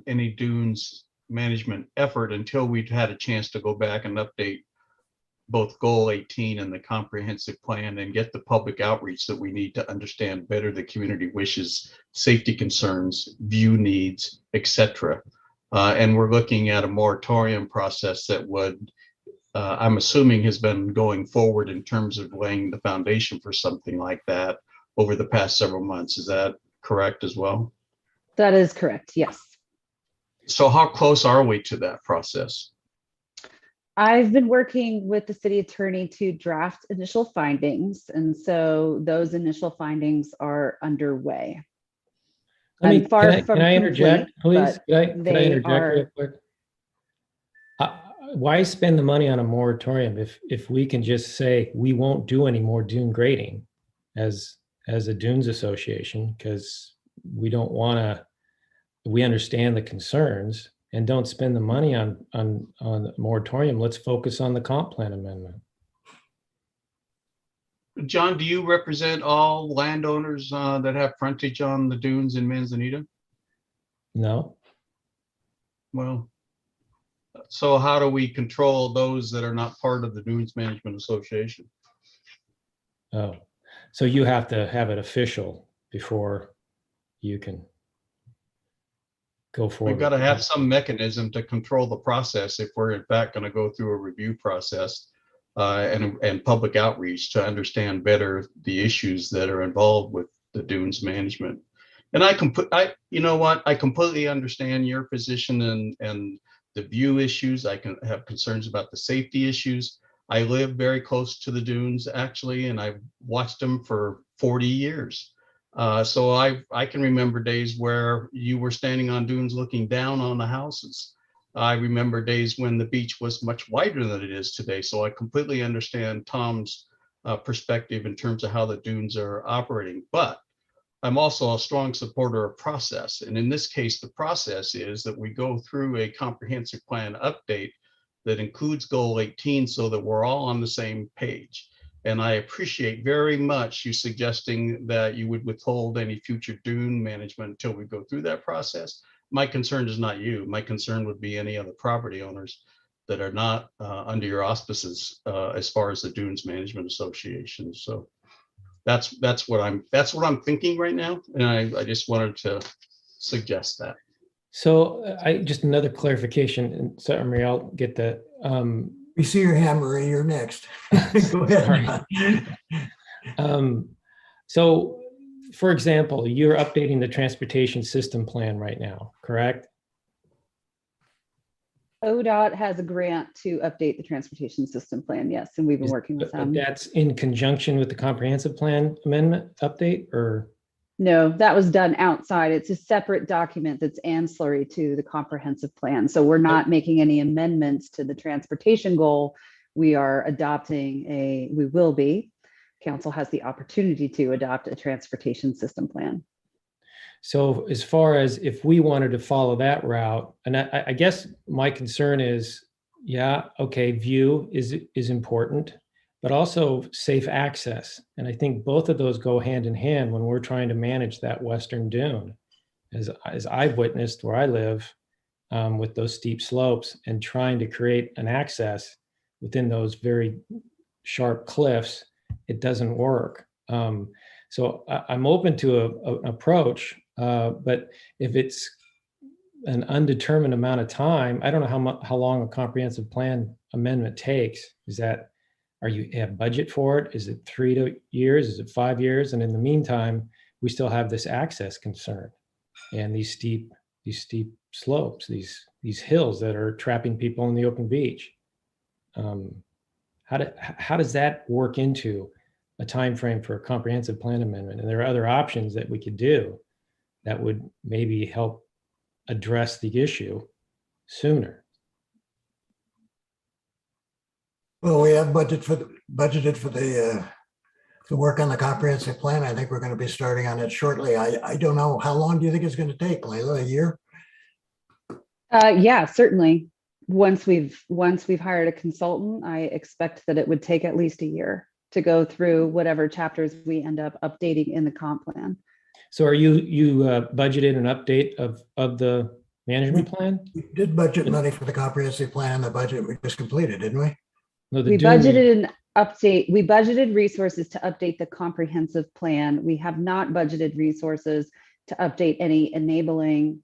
any dunes management effort until we'd had a chance to go back and update both goal 18 and the comprehensive plan and get the public outreach that we need to understand better the community wishes, safety concerns, view needs, etc. And we're looking at a moratorium process that would, I'm assuming has been going forward in terms of laying the foundation for something like that over the past several months. Is that correct as well? That is correct. Yes. So how close are we to that process? I've been working with the city attorney to draft initial findings. And so those initial findings are underway. I'm far from can I interject, complete, please? but Can I they interject real are, quick? Why spend the money on a moratorium if we can just say we won't do any more dune grading as a dunes association, because we don't want to, we understand the concerns, and don't spend the money on the moratorium. Let's focus on the comp plan amendment. John, do you represent all landowners that have frontage on the dunes in Manzanita? No? Well, so how do we control those that are not part of the Dunes Management Association? Oh, so you have to have it official before you can go forward. We've got to have some mechanism to control the process if we're in fact going to go through a review process and public outreach to understand better the issues that are involved with the dunes management. And you know what, I completely understand your position and the view issues. I can have concerns about the safety issues. I live very close to the dunes actually, and I've watched them for 40 years. So I can remember days where you were standing on dunes looking down on the houses. I remember days when the beach was much wider than it is today. So I completely understand Tom's perspective in terms of how the dunes are operating. But I'm also a strong supporter of process. And in this case, the process is that we go through a comprehensive plan update that includes goal 18 so that we're all on the same page. And I appreciate very much you suggesting that you would withhold any future dune management until we go through that process. My concern is not you. My concern would be any other property owners that are not under your auspices as far as the Dunes Management Association. So that's what I'm thinking right now. And I just wanted to suggest that. So I just another clarification, and sorry, Marie, I'll get that. We see your hand, Marie, you're next. Go ahead. So for example, you're updating the transportation system plan right now, correct? ODOT has a grant to update the transportation system plan. Yes. And we've been working with But them. that's in conjunction with the comprehensive plan amendment update, or? No, that was done outside. It's a separate document that's ancillary to the comprehensive plan. So we're not making any amendments to the transportation goal. We are adopting we will be. Council has the opportunity to adopt a transportation system plan. So as far as if we wanted to follow that route, and I guess my concern is, yeah, okay, view is important, but also safe access. And I think both of those go hand in hand when we're trying to manage that western dune, as I've witnessed where I live with those steep slopes and trying to create an access within those very sharp cliffs, it doesn't work. So I'm open to an approach, but if it's an undetermined amount of time, I don't know how long a comprehensive plan amendment takes. Are you have budget for it? Is it 3 years? Is it 5 years? And in the meantime, we still have this access concern and these steep slopes, these hills that are trapping people in the open beach. How does that work into a time frame for a comprehensive plan amendment? And there are other options that we could do that would maybe help address the issue sooner. Well, we have budgeted for the work on the comprehensive plan. I think we're going to be starting on it shortly. I don't know, how long do you think it's going to take, Layla? A year? Yeah, certainly. Once we've hired a consultant, I expect that it would take at least a year to go through whatever chapters we end up updating in the comp plan. So are you budgeted an update of the management plan? We did budget money for the comprehensive plan in the budget we just completed, didn't we? No, We budgeted an update. We budgeted resources to update the comprehensive plan. We have not budgeted resources to update any enabling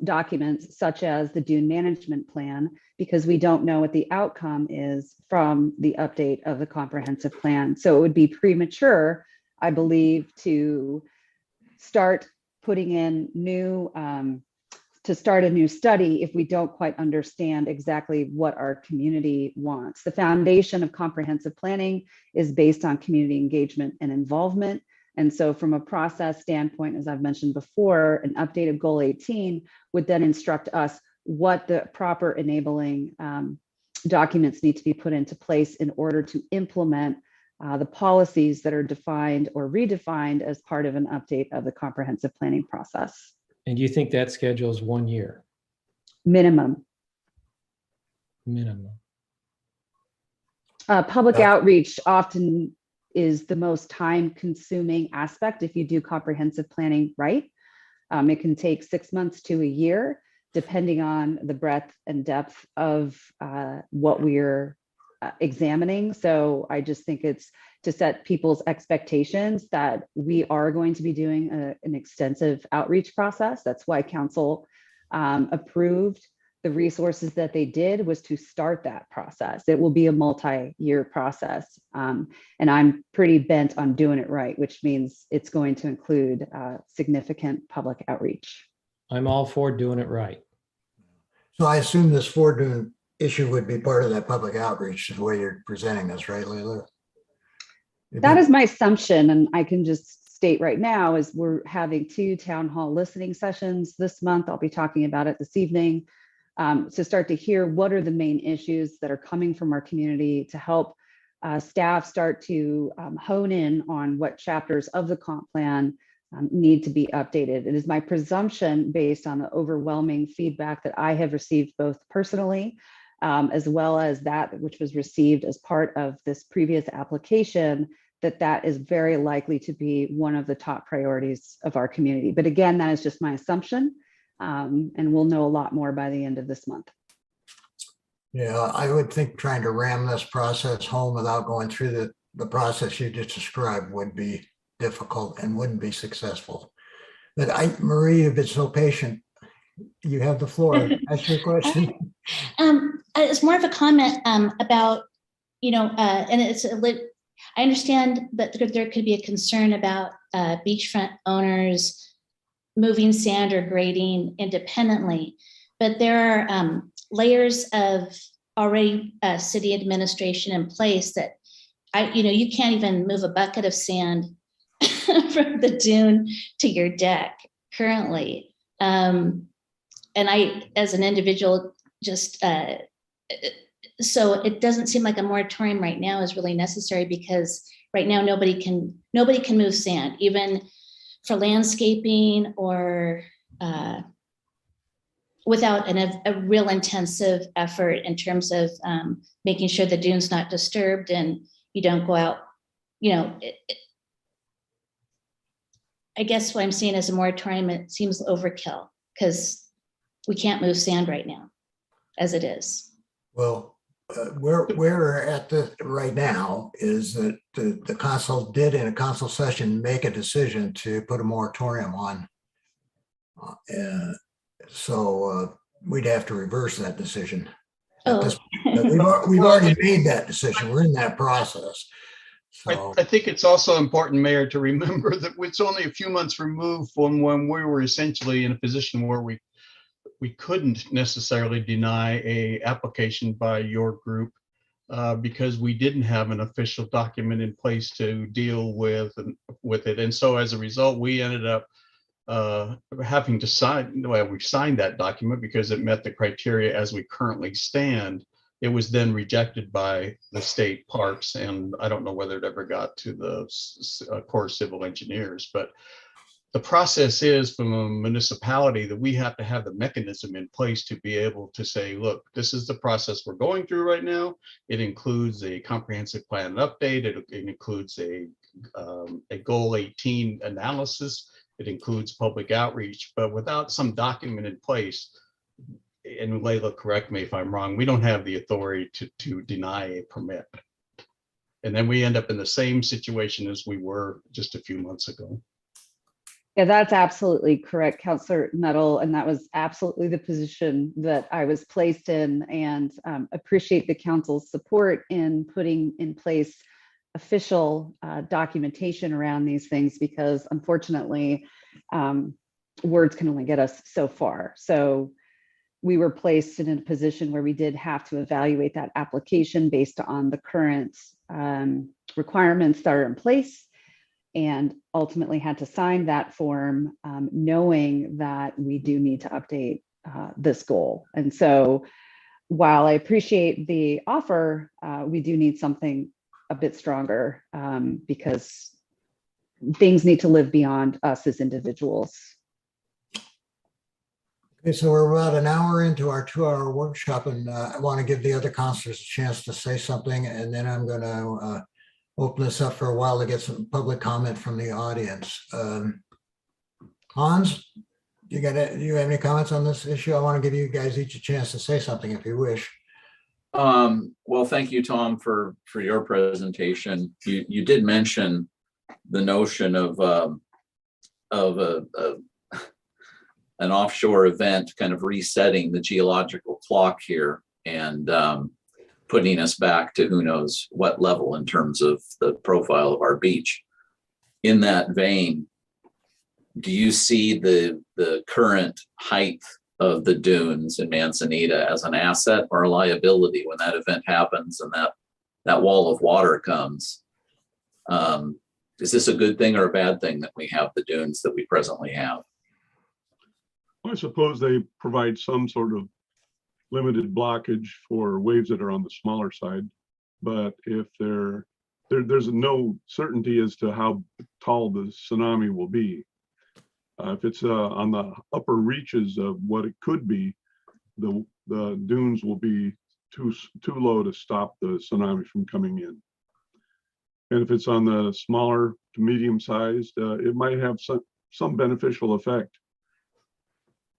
documents such as the dune management plan, because we don't know what the outcome is from the update of the comprehensive plan. So it would be premature, I believe, to start putting in new, to start a new study if we don't quite understand exactly what our community wants. The foundation of comprehensive planning is based on community engagement and involvement. And so from a process standpoint, as I've mentioned before, an updated goal 18 would then instruct us what the proper enabling documents need to be put into place in order to implement the policies that are defined or redefined as part of an update of the comprehensive planning process. And you think that schedule is 1 year Minimum. minimum? Public outreach often is the most time consuming aspect if you do comprehensive planning right. It can take 6 months to a year, depending on the breadth and depth of what we're examining. So I just think it's to set people's expectations that we are going to be doing an extensive outreach process. That's why council approved the resources that they did, was to start that process. It will be a multi-year process. And I'm pretty bent on doing it right, which means it's going to include significant public outreach. I'm all for doing it right. So I assume this Ford Dune issue would be part of that public outreach, the way you're presenting this, right, Leila? That is my assumption, and I can just state right now is we're having 2 town hall listening sessions this month. I'll be talking about it this evening to start to hear what are the main issues that are coming from our community to help staff start to hone in on what chapters of the comp plan need to be updated. It is my presumption, based on the overwhelming feedback that I have received both personally as well as that which was received as part of this previous application, that that is very likely to be one of the top priorities of our community. But again, that is just my assumption, and we'll know a lot more by the end of this month. Yeah, I would think trying to ram this process home without going through the process you just described would be difficult and wouldn't be successful. But Marie, you've been so patient. You have the floor. Ask your question. It's more of a comment about, and I understand that there could be a concern about beachfront owners moving sand or grading independently, but there are layers of already city administration in place that you can't even move a bucket of sand from the dune to your deck currently. And I, as an individual, just so it doesn't seem like a moratorium right now is really necessary, because right now nobody can move sand, even for landscaping or without a real intensive effort in terms of making sure the dune's not disturbed and you don't go out. I guess what I'm seeing as a moratorium, it seems overkill because we can't move sand right now as it is. Well, where we're at right now is that the council did in a council session make a decision to put a moratorium on. So we'd have to reverse that decision. We've already made that decision. We're in that process. So I think it's also important, Mayor, to remember that it's only a few months removed from when we were essentially in a position where we couldn't necessarily deny a application by your group because we didn't have an official document in place to deal with it. And so as a result, we ended up having to sign, we signed that document because it met the criteria as we currently stand. It was then rejected by the state parks, and I don't know whether it ever got to the Corps of Civil Engineers, but the process is from a municipality that we have to have the mechanism in place to be able to say, look, this is the process we're going through right now. It includes a comprehensive plan update. It includes a goal 18 analysis. It includes public outreach, but without some document in place, and Layla, correct me if I'm wrong, we don't have the authority to deny a permit. And then we end up in the same situation as we were just a few months ago. Yeah, that's absolutely correct, Counselor Nuttall, and that was absolutely the position that I was placed in, and appreciate the council's support in putting in place official documentation around these things, because unfortunately, words can only get us so far. So we were placed in a position where we did have to evaluate that application based on the current requirements that are in place, and ultimately had to sign that form, knowing that we do need to update this goal. And so while I appreciate the offer, we do need something a bit stronger, because things need to live beyond us as individuals. Okay, so we're about an hour into our 2-hour workshop, and I want to give the other counselors a chance to say something, and then I'm going to open this up for a while to get some public comment from the audience. Hans, do you have any comments on this issue? I want to give you guys each a chance to say something if you wish. Well, thank you, Tom, for your presentation. You did mention the notion of an offshore event kind of resetting the geological clock here and putting us back to who knows what level in terms of the profile of our beach. In that vein, do you see the current height of the dunes in Manzanita as an asset or a liability when that event happens and that wall of water comes? Is this a good thing or a bad thing that we have the dunes that we presently have? I suppose they provide some sort of limited blockage for waves that are on the smaller side, but if there's no certainty as to how tall the tsunami will be. If it's on the upper reaches of what it could be, the dunes will be too low to stop the tsunami from coming in. And if it's on the smaller to medium sized, it might have some beneficial effect.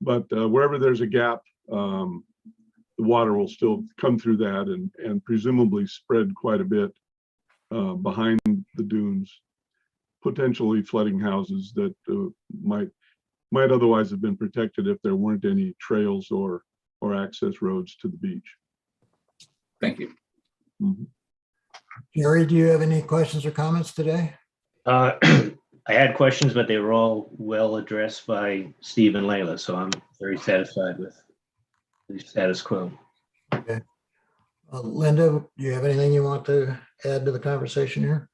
But wherever there's a gap, the water will still come through that and presumably spread quite a bit behind the dunes, potentially flooding houses that might otherwise have been protected if there weren't any trails or access roads to the beach. Thank you. Mm-hmm. Jerry, do you have any questions or comments today? I had questions, but they were all well addressed by Steve and Layla, so I'm very satisfied with the status quo. Okay. Linda, do you have anything you want to add to the conversation here?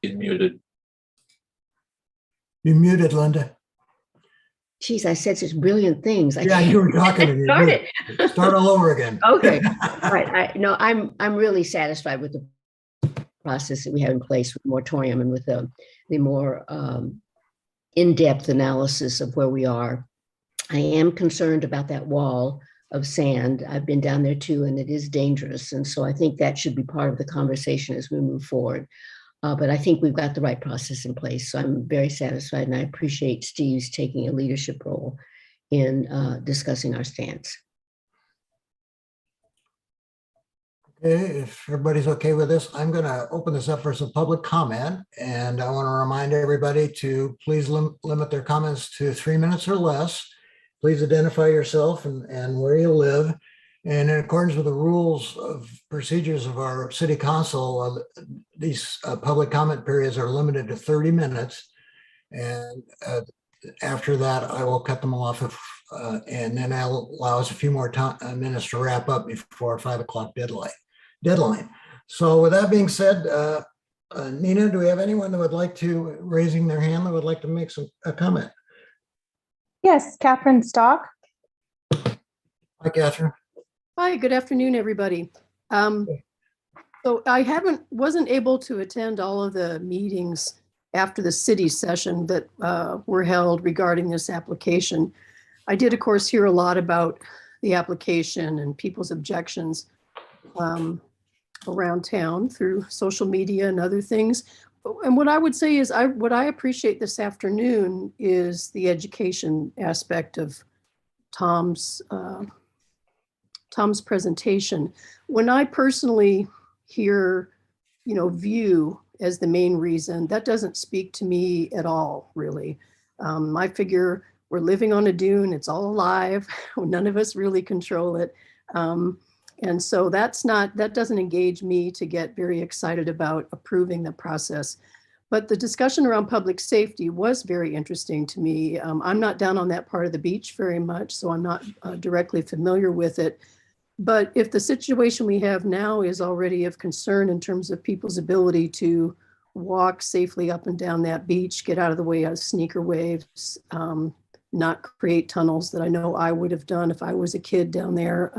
He's muted. You muted, Linda. Geez, I said such brilliant things. Yeah, you were talking to me. Darn it. Start all over again. Okay. All right. I'm really satisfied with the process that we have in place with moratorium and with the more in-depth analysis of where we are. I am concerned about that wall of sand. I've been down there too, and it is dangerous. And so I think that should be part of the conversation as we move forward. But I think we've got the right process in place. So I'm very satisfied, and I appreciate Steve's taking a leadership role in discussing our stance. Okay, if everybody's okay with this, I'm going to open this up for some public comment. And I want to remind everybody to please limit their comments to 3 minutes or less. Please identify yourself and where you live. And in accordance with the rules of procedures of our city council, these public comment periods are limited to 30 minutes. And after that, I will cut them off and then I'll allow us a few more minutes to wrap up before 5 o'clock deadline. So with that being said, Nina, do we have anyone that would like to, raising their hand, that would like to make a comment? Yes, Catherine Stock. Hi, Catherine. Hi, good afternoon, everybody. So I wasn't able to attend all of the meetings after the city session that were held regarding this application. I did, of course, hear a lot about the application and people's objections around town through social media and other things. And what I would say is what I appreciate this afternoon is the education aspect of Tom's presentation. When I personally hear, view as the main reason, that doesn't speak to me at all, really. I figure we're living on a dune, it's all alive, none of us really control it. And so that doesn't engage me to get very excited about approving the process. But the discussion around public safety was very interesting to me. I'm not down on that part of the beach very much, so I'm not directly familiar with it. But if the situation we have now is already of concern in terms of people's ability to walk safely up and down that beach, get out of the way of sneaker waves, not create tunnels that I know I would have done if I was a kid down there,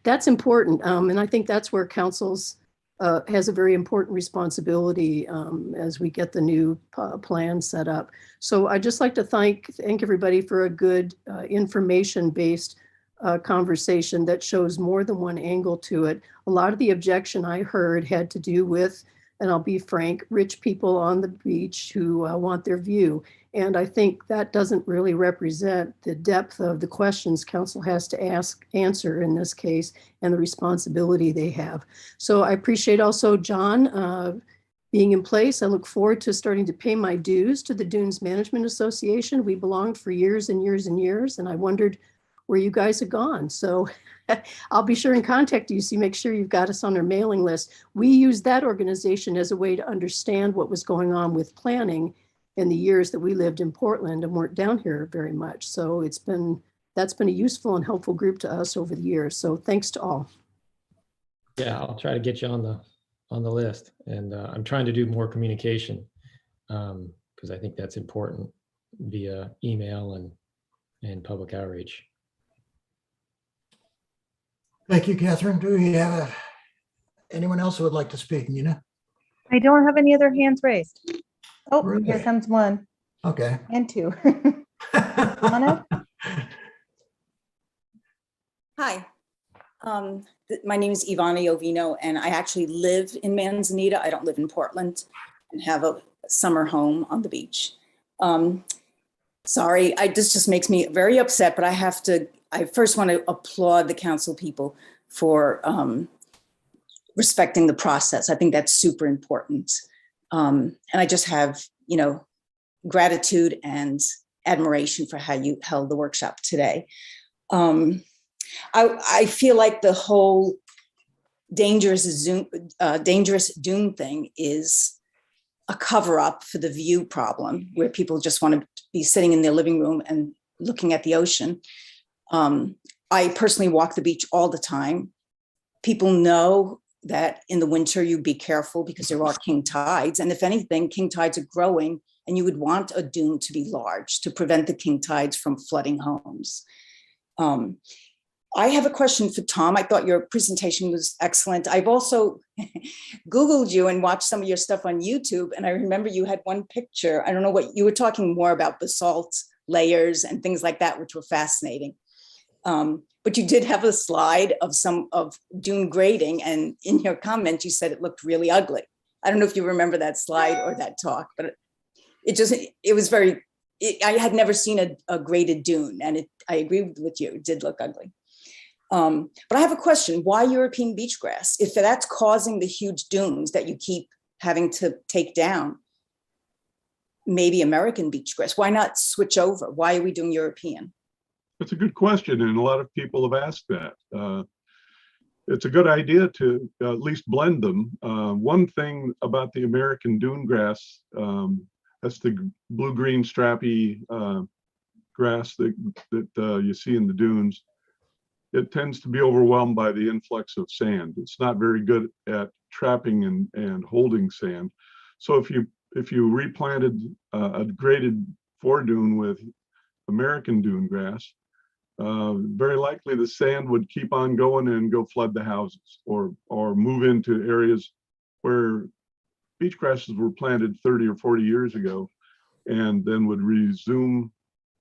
that's important. And I think that's where councils has a very important responsibility as we get the new plan set up. So I'd just like to thank everybody for a good information-based conversation that shows more than one angle to it. A lot of the objection I heard had to do with, and I'll be frank, rich people on the beach who want their view. And I think that doesn't really represent the depth of the questions council has to answer in this case, and the responsibility they have. So I appreciate also John being in place. I look forward to starting to pay my dues to the Dunes Management Association. We belonged for years and years and years, and I wondered where you guys have gone. So I'll be sure and contact you, so you make sure you've got us on our mailing list. We use that organization as a way to understand what was going on with planning in the years that we lived in Portland and weren't down here very much. So that's been a useful and helpful group to us over the years. So thanks to all. Yeah, I'll try to get you on the list, and I'm trying to do more communication because I think that's important via email and public outreach. Thank you, Catherine. Do we have anyone else who would like to speak? Nina? I don't have any other hands raised. Oh, Really? here comes one Okay. and two. Anna? Hi, my name is Ivana Jovino, and I actually live in Manzanita. I don't live in Portland and have a summer home on the beach. Sorry, this just makes me very upset, but I first want to applaud the council people for respecting the process. I think that's super important. And I just have, gratitude and admiration for how you held the workshop today. I feel like the whole dangerous dune thing is a cover up for the view problem, where people just want to be sitting in their living room and looking at the ocean. I personally walk the beach all the time. People know that in the winter you be careful because there are king tides. And if anything, king tides are growing, and you would want a dune to be large to prevent the king tides from flooding homes. I have a question for Tom. I thought your presentation was excellent. I've also Googled you and watched some of your stuff on YouTube. And I remember you had one picture. I don't know what you were talking more about, basalt layers and things like that, which were fascinating. But you did have a slide of dune grading. And in your comment, you said it looked really ugly. I don't know if you remember that slide or that talk, but I had never seen a graded dune, and I agree with you, it did look ugly. But I have a question, why European beach grass? If that's causing the huge dunes that you keep having to take down, maybe American beach grass, why not switch over? Why are we doing European? That's a good question, and a lot of people have asked that. It's a good idea to at least blend them. One thing about the American dune grass, that's the blue-green strappy grass that you see in the dunes. It tends to be overwhelmed by the influx of sand. It's not very good at trapping and holding sand. So if you replanted a graded foredune with American dune grass, very likely the sand would keep on going and go flood the houses or move into areas where beach grasses were planted 30 or 40 years ago, and then would resume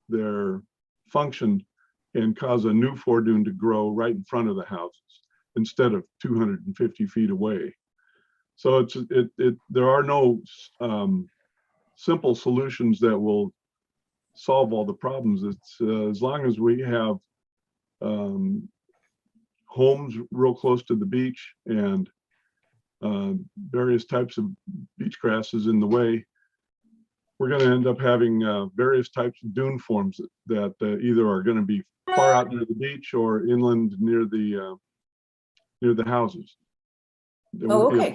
their function and cause a new foredune to grow right in front of the houses instead of 250 feet away. So there are no simple solutions that will solve all the problems. It's as long as we have homes real close to the beach and various types of beach grass is in the way, we're going to end up having various types of dune forms that either are going to be far out near the beach or inland near the houses. Oh, okay.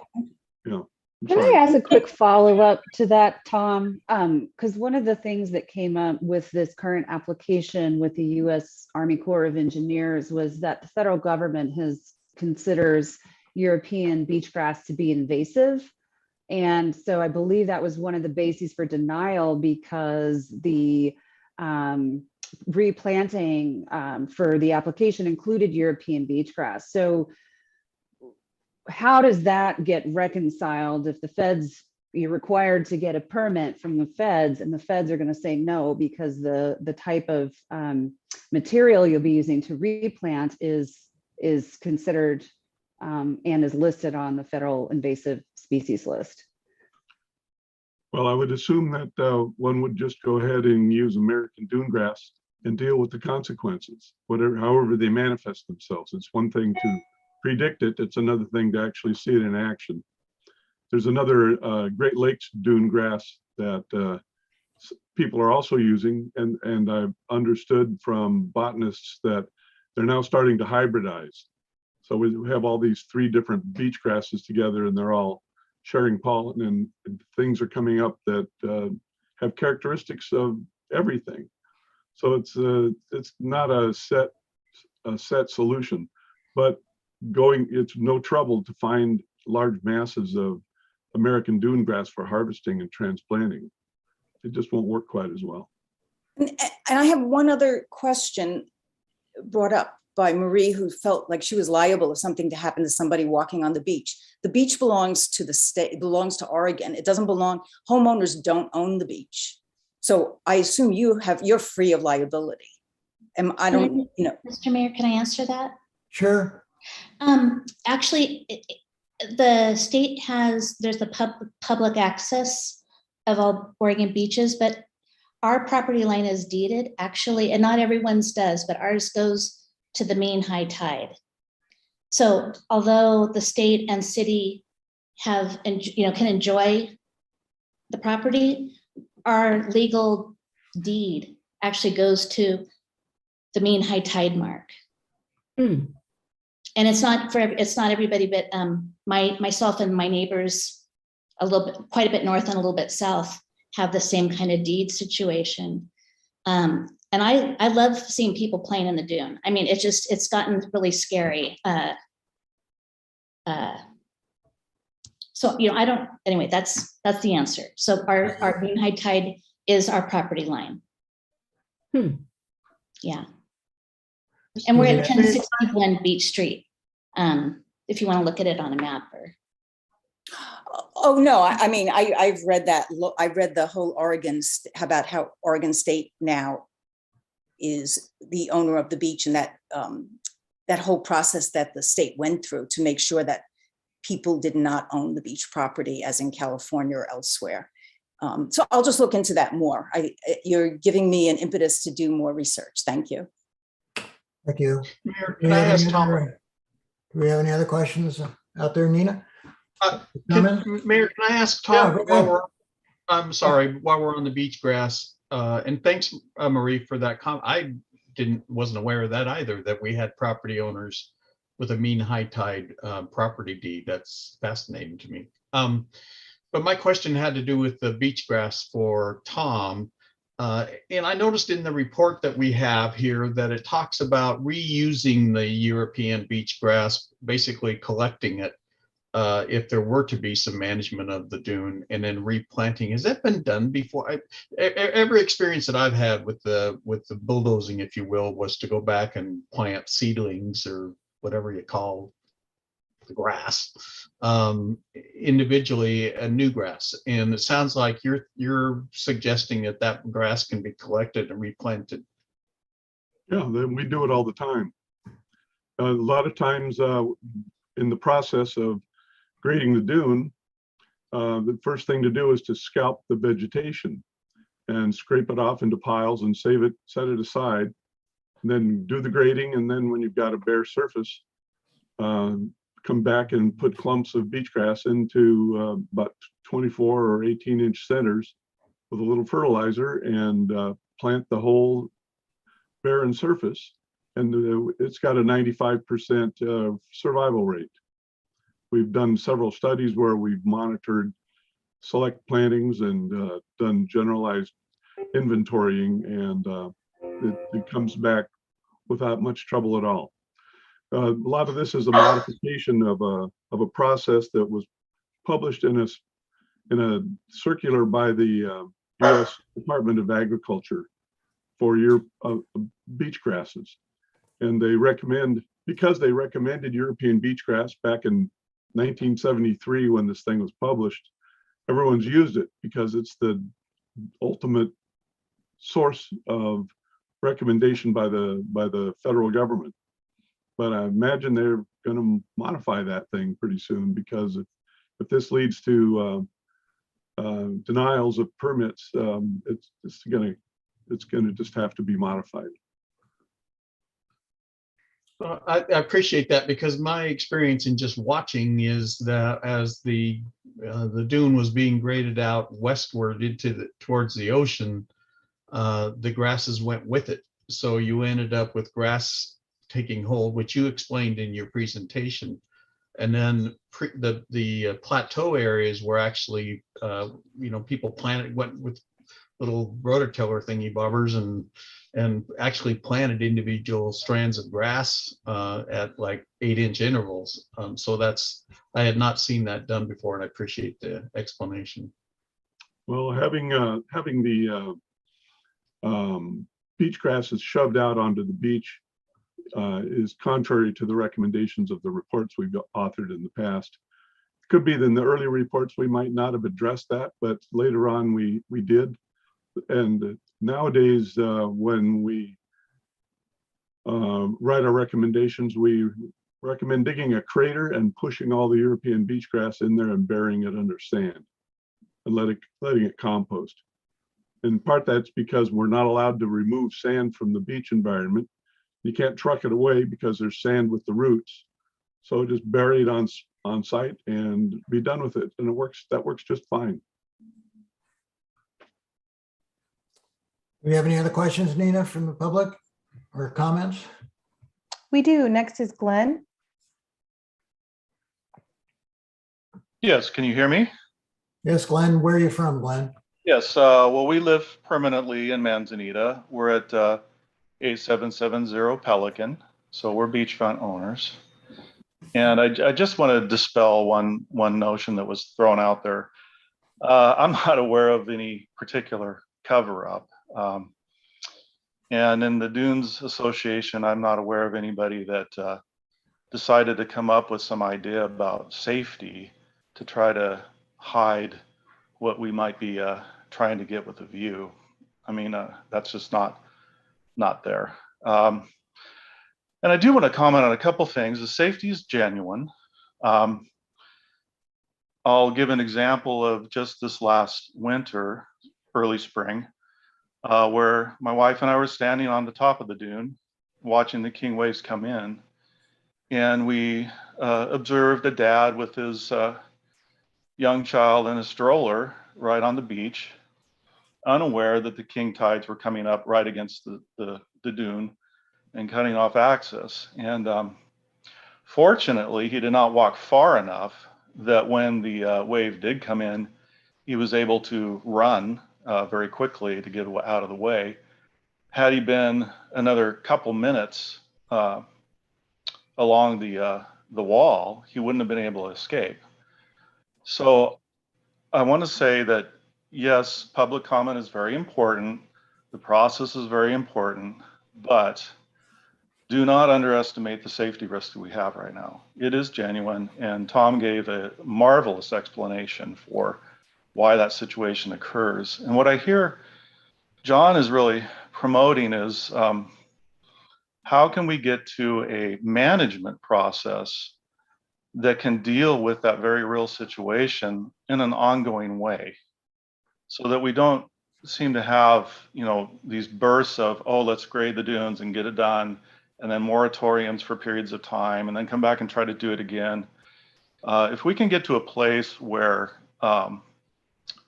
Yeah. I'm Can sorry. I ask a quick follow-up to that, Tom? Because one of the things that came up with this current application with the U.S. Army Corps of Engineers was that the federal government considers European beach grass to be invasive. And so I believe that was one of the bases for denial, because the replanting for the application included European beach grass. So how does that get reconciled if the feds, you're required to get a permit from the feds, and the feds are going to say no because the type of material you'll be using to replant is considered and is listed on the federal invasive species list? Well, I would assume that one would just go ahead and use American dune grass and deal with the consequences, however they manifest themselves. It's one thing to predict it, it's another thing to actually see it in action. There's another Great Lakes dune grass that people are also using, and I've understood from botanists that they're now starting to hybridize. So we have all these 3 different beach grasses together, and they're all sharing pollen, and things are coming up that have characteristics of everything. So it's not a set solution, but it's no trouble to find large masses of American dune grass for harvesting and transplanting. It just won't work quite as well. And I have one other question brought up by Marie, who felt like she was liable if something to happen to somebody walking on the beach. The beach belongs to the state, belongs to Oregon. It doesn't belong, homeowners don't own the beach. So I assume you're free of liability. I don't, Mr. Mayor, can I answer that? Sure. Actually, the state there's the public access of all Oregon beaches, but our property line is deeded actually, and not everyone's does, but ours goes to the mean high tide. So although the state and city can enjoy the property, our legal deed actually goes to the mean high tide mark. And it's not everybody, but myself and my neighbors quite a bit north and a little bit south have the same kind of deed situation. And I love seeing people playing in the dune. I mean, it's gotten really scary. So, anyway, that's the answer. So our mean high tide is our property line. Yeah. And we're at 1061 Beach Street. If you want to look at it on a map or. Oh, no, I mean, I've read that. I read the whole about how Oregon State now is the owner of the beach, and that whole process that the state went through to make sure that people did not own the beach property as in California or elsewhere. So I'll just look into that more. You're giving me an impetus to do more research. Thank you. Thank you. Mayor, can I ask Tom? Do we have any other questions out there, Nina? Mayor, can I ask Tom, Yeah, while we're on the beach grass, and thanks, Marie, for that comment. I wasn't aware of that either, that we had property owners with a mean high tide property deed. That's fascinating to me. But my question had to do with the beach grass for Tom. And I noticed in the report that we have here that it talks about reusing the European beach grass, basically collecting it if there were to be some management of the dune, and then replanting. Has that been done before? Every experience that I've had with the bulldozing, if you will, was to go back and plant seedlings or whatever you call the grass individually, a new grass. And it sounds like you're suggesting that grass can be collected and replanted. Yeah, we do it all the time. A lot of times in the process of grading the dune, the first thing to do is to scalp the vegetation and scrape it off into piles and set it aside, and then do the grading. And then when you've got a bare surface, come back and put clumps of beach grass into about 24 or 18-inch centers with a little fertilizer and plant the whole barren surface. And it's got a 95% survival rate. We've done several studies where we've monitored select plantings and done generalized inventorying, and it comes back without much trouble at all. A lot of this is a modification of a process that was published in a circular by the U.S. Department of Agriculture for beach grasses. And they recommend, because they recommended European beach grass back in 1973 when this thing was published, everyone's used it because it's the ultimate source of recommendation by the federal government. But I imagine they're going to modify that thing pretty soon, because if this leads to denials of permits, it's going to just have to be modified. I appreciate that, because my experience in just watching is that as the dune was being graded out westward towards the ocean, the grasses went with it. So you ended up with grass taking hold, which you explained in your presentation. And then the plateau areas were actually, people went with little rototiller thingy bobbers and actually planted individual strands of grass at like 8-inch intervals. So I had not seen that done before, and I appreciate the explanation. Well, having the beach grasses shoved out onto the beach is contrary to the recommendations of the reports we've authored in the past. It could be that in the early reports we might not have addressed that, but later on we did. And nowadays, when we write our recommendations, we recommend digging a crater and pushing all the European beach grass in there and burying it under sand and letting it compost. In part, that's because we're not allowed to remove sand from the beach environment. You can't truck it away because there's sand with the roots. So just bury it on site and be done with it. And that works just fine. Do we have any other questions, Nina, from the public or comments? We do. Next is Glenn. Yes, can you hear me? Yes, Glenn, where are you from, Glenn? Yes, well, we live permanently in Manzanita. We're at 8770 Pelican, so we're beachfront owners. And I just want to dispel one notion that was thrown out there. I'm not aware of any particular cover-up. And in the Dunes Association, I'm not aware of anybody that decided to come up with some idea about safety to try to hide what we might be trying to get with the view. I mean, that's just not there. And I do want to comment on a couple things. The safety is genuine. I'll give an example of just this last winter, early spring, where my wife and I were standing on the top of the dune, watching the king waves come in. And we observed a dad with his young child in a stroller right on the beach, unaware that the king tides were coming up right against the dune and cutting off access. And fortunately, he did not walk far enough that when the wave did come in, he was able to run very quickly to get out of the way. Had he been another couple minutes along the wall, he wouldn't have been able to escape. So I want to say that, yes, public comment is very important. The process is very important, but do not underestimate the safety risk that we have right now. It is genuine, and Tom gave a marvelous explanation for why that situation occurs. And what I hear John is really promoting is how can we get to a management process that can deal with that very real situation in an ongoing way, so that we don't seem to have, these bursts of, oh, let's grade the dunes and get it done, and then moratoriums for periods of time, and then come back and try to do it again. If we can get to a place where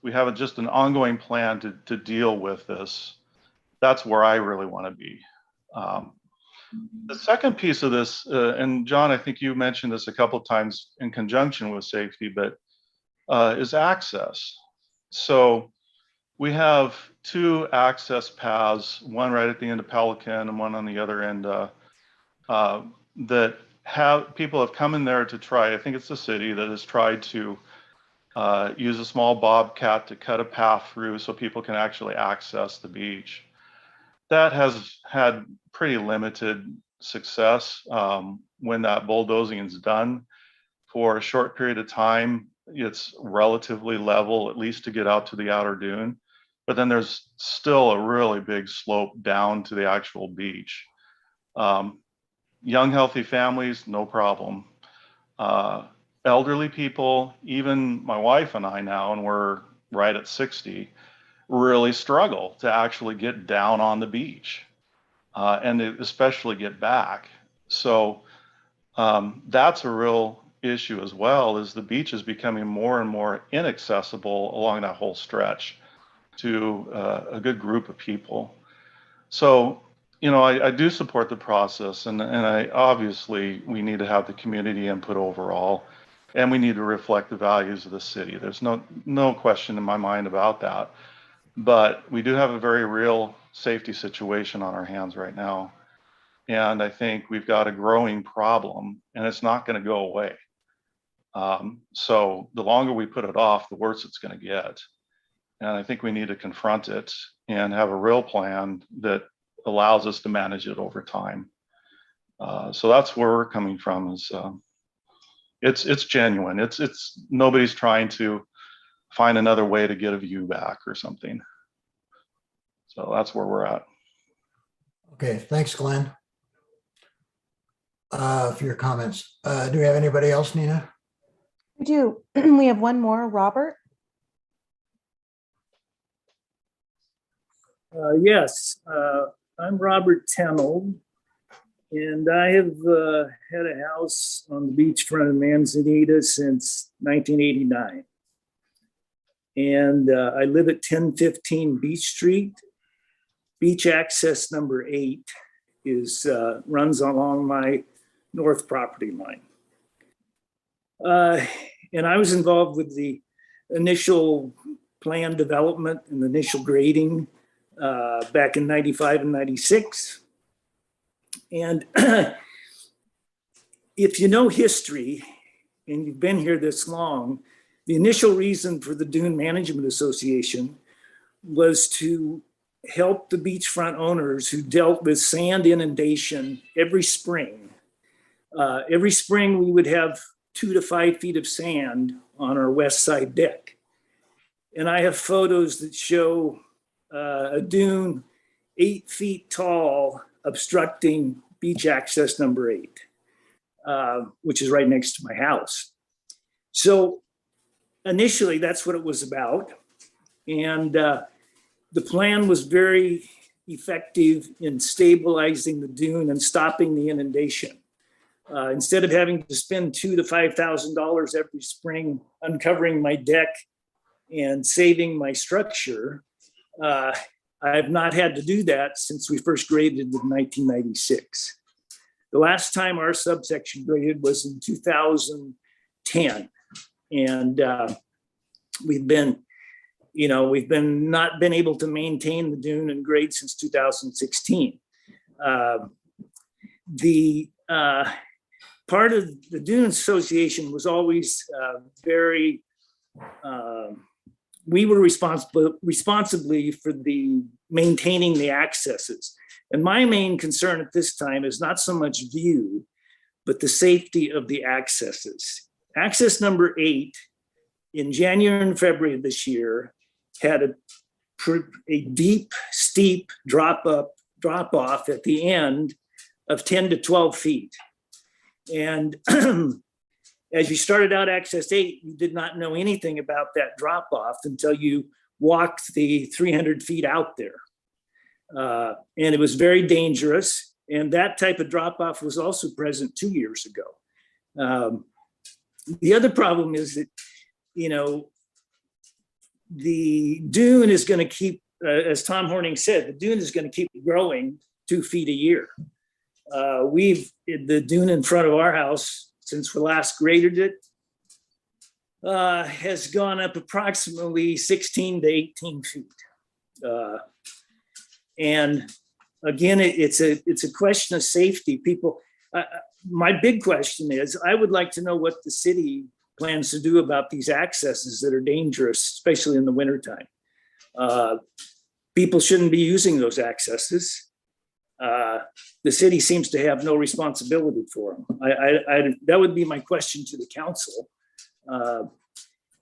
we have just an ongoing plan to deal with this, that's where I really want to be. The second piece of this, and John, I think you mentioned this a couple of times in conjunction with safety, but is access. So we have two access paths, one right at the end of Pelican and one on the other end, that people have come in there to try. I think it's the city that has tried to use a small bobcat to cut a path through so people can actually access the beach. That has had pretty limited success. When that bulldozing is done for a short period of time, it's relatively level, at least to get out to the outer dune. But then there's still a really big slope down to the actual beach. Young, healthy families, no problem. Elderly people, even my wife and I now, and we're right at 60, really struggle to actually get down on the beach and especially get back. So that's a real issue as well, is the beach is becoming more and more inaccessible along that whole stretch to a good group of people. So, you know, I do support the process, and I obviously we need to have the community input overall, and we need to reflect the values of the city. There's no question in my mind about that. But we do have a very real safety situation on our hands right now. And I think we've got a growing problem, and it's not going to go away. So the longer we put it off, the worse it's going to get. And I think we need to confront it and have a real plan that allows us to manage it over time. So that's where we're coming from. Is it's genuine. It's nobody's trying to find another way to get a view back or something. So that's where we're at. Okay, thanks, Glenn, for your comments. Do we have anybody else, Nina? We do. We have one more, Robert. Yes, I'm Robert Tenold, and I have had a house on the beachfront of Manzanita since 1989. And I live at 1015 Beach Street. Beach access number 8 runs along my north property line. And I was involved with the initial plan development and the initial grading back in 95 and 96. And if you know history and you've been here this long, the initial reason for the Dune Management Association was to help the beachfront owners who dealt with sand inundation every spring. Every spring we would have 2 to 5 feet of sand on our west side deck. And I have photos that show a dune 8 feet tall obstructing beach access number 8, which is right next to my house. So initially that's what it was about. And the plan was very effective in stabilizing the dune and stopping the inundation. Instead of having to spend $2,000 to $5,000 every spring uncovering my deck and saving my structure, I have not had to do that since we first graded in 1996. The last time our subsection graded was in 2010. And we've not been able to maintain the dune and grade since 2016. The part of the Dune Association was always very, we were responsibly for the maintaining the accesses. And my main concern at this time is not so much view, but the safety of the accesses. Access number 8 in January and February of this year had a deep, steep drop off at the end of 10 to 12 feet. And as you started out access 8, you did not know anything about that drop off until you walked the 300 feet out there. And it was very dangerous. And that type of drop off was also present 2 years ago. The other problem is that, the dune is going to keep, as Tom Horning said, the dune is going to keep growing 2 feet a year. The dune in front of our house, since we last graded it, has gone up approximately 16 to 18 feet. And again, it's a question of safety. People, my big question is, I would like to know what the city plans to do about these accesses that are dangerous, especially in the wintertime. People shouldn't be using those accesses. The city seems to have no responsibility for them. That would be my question to the council.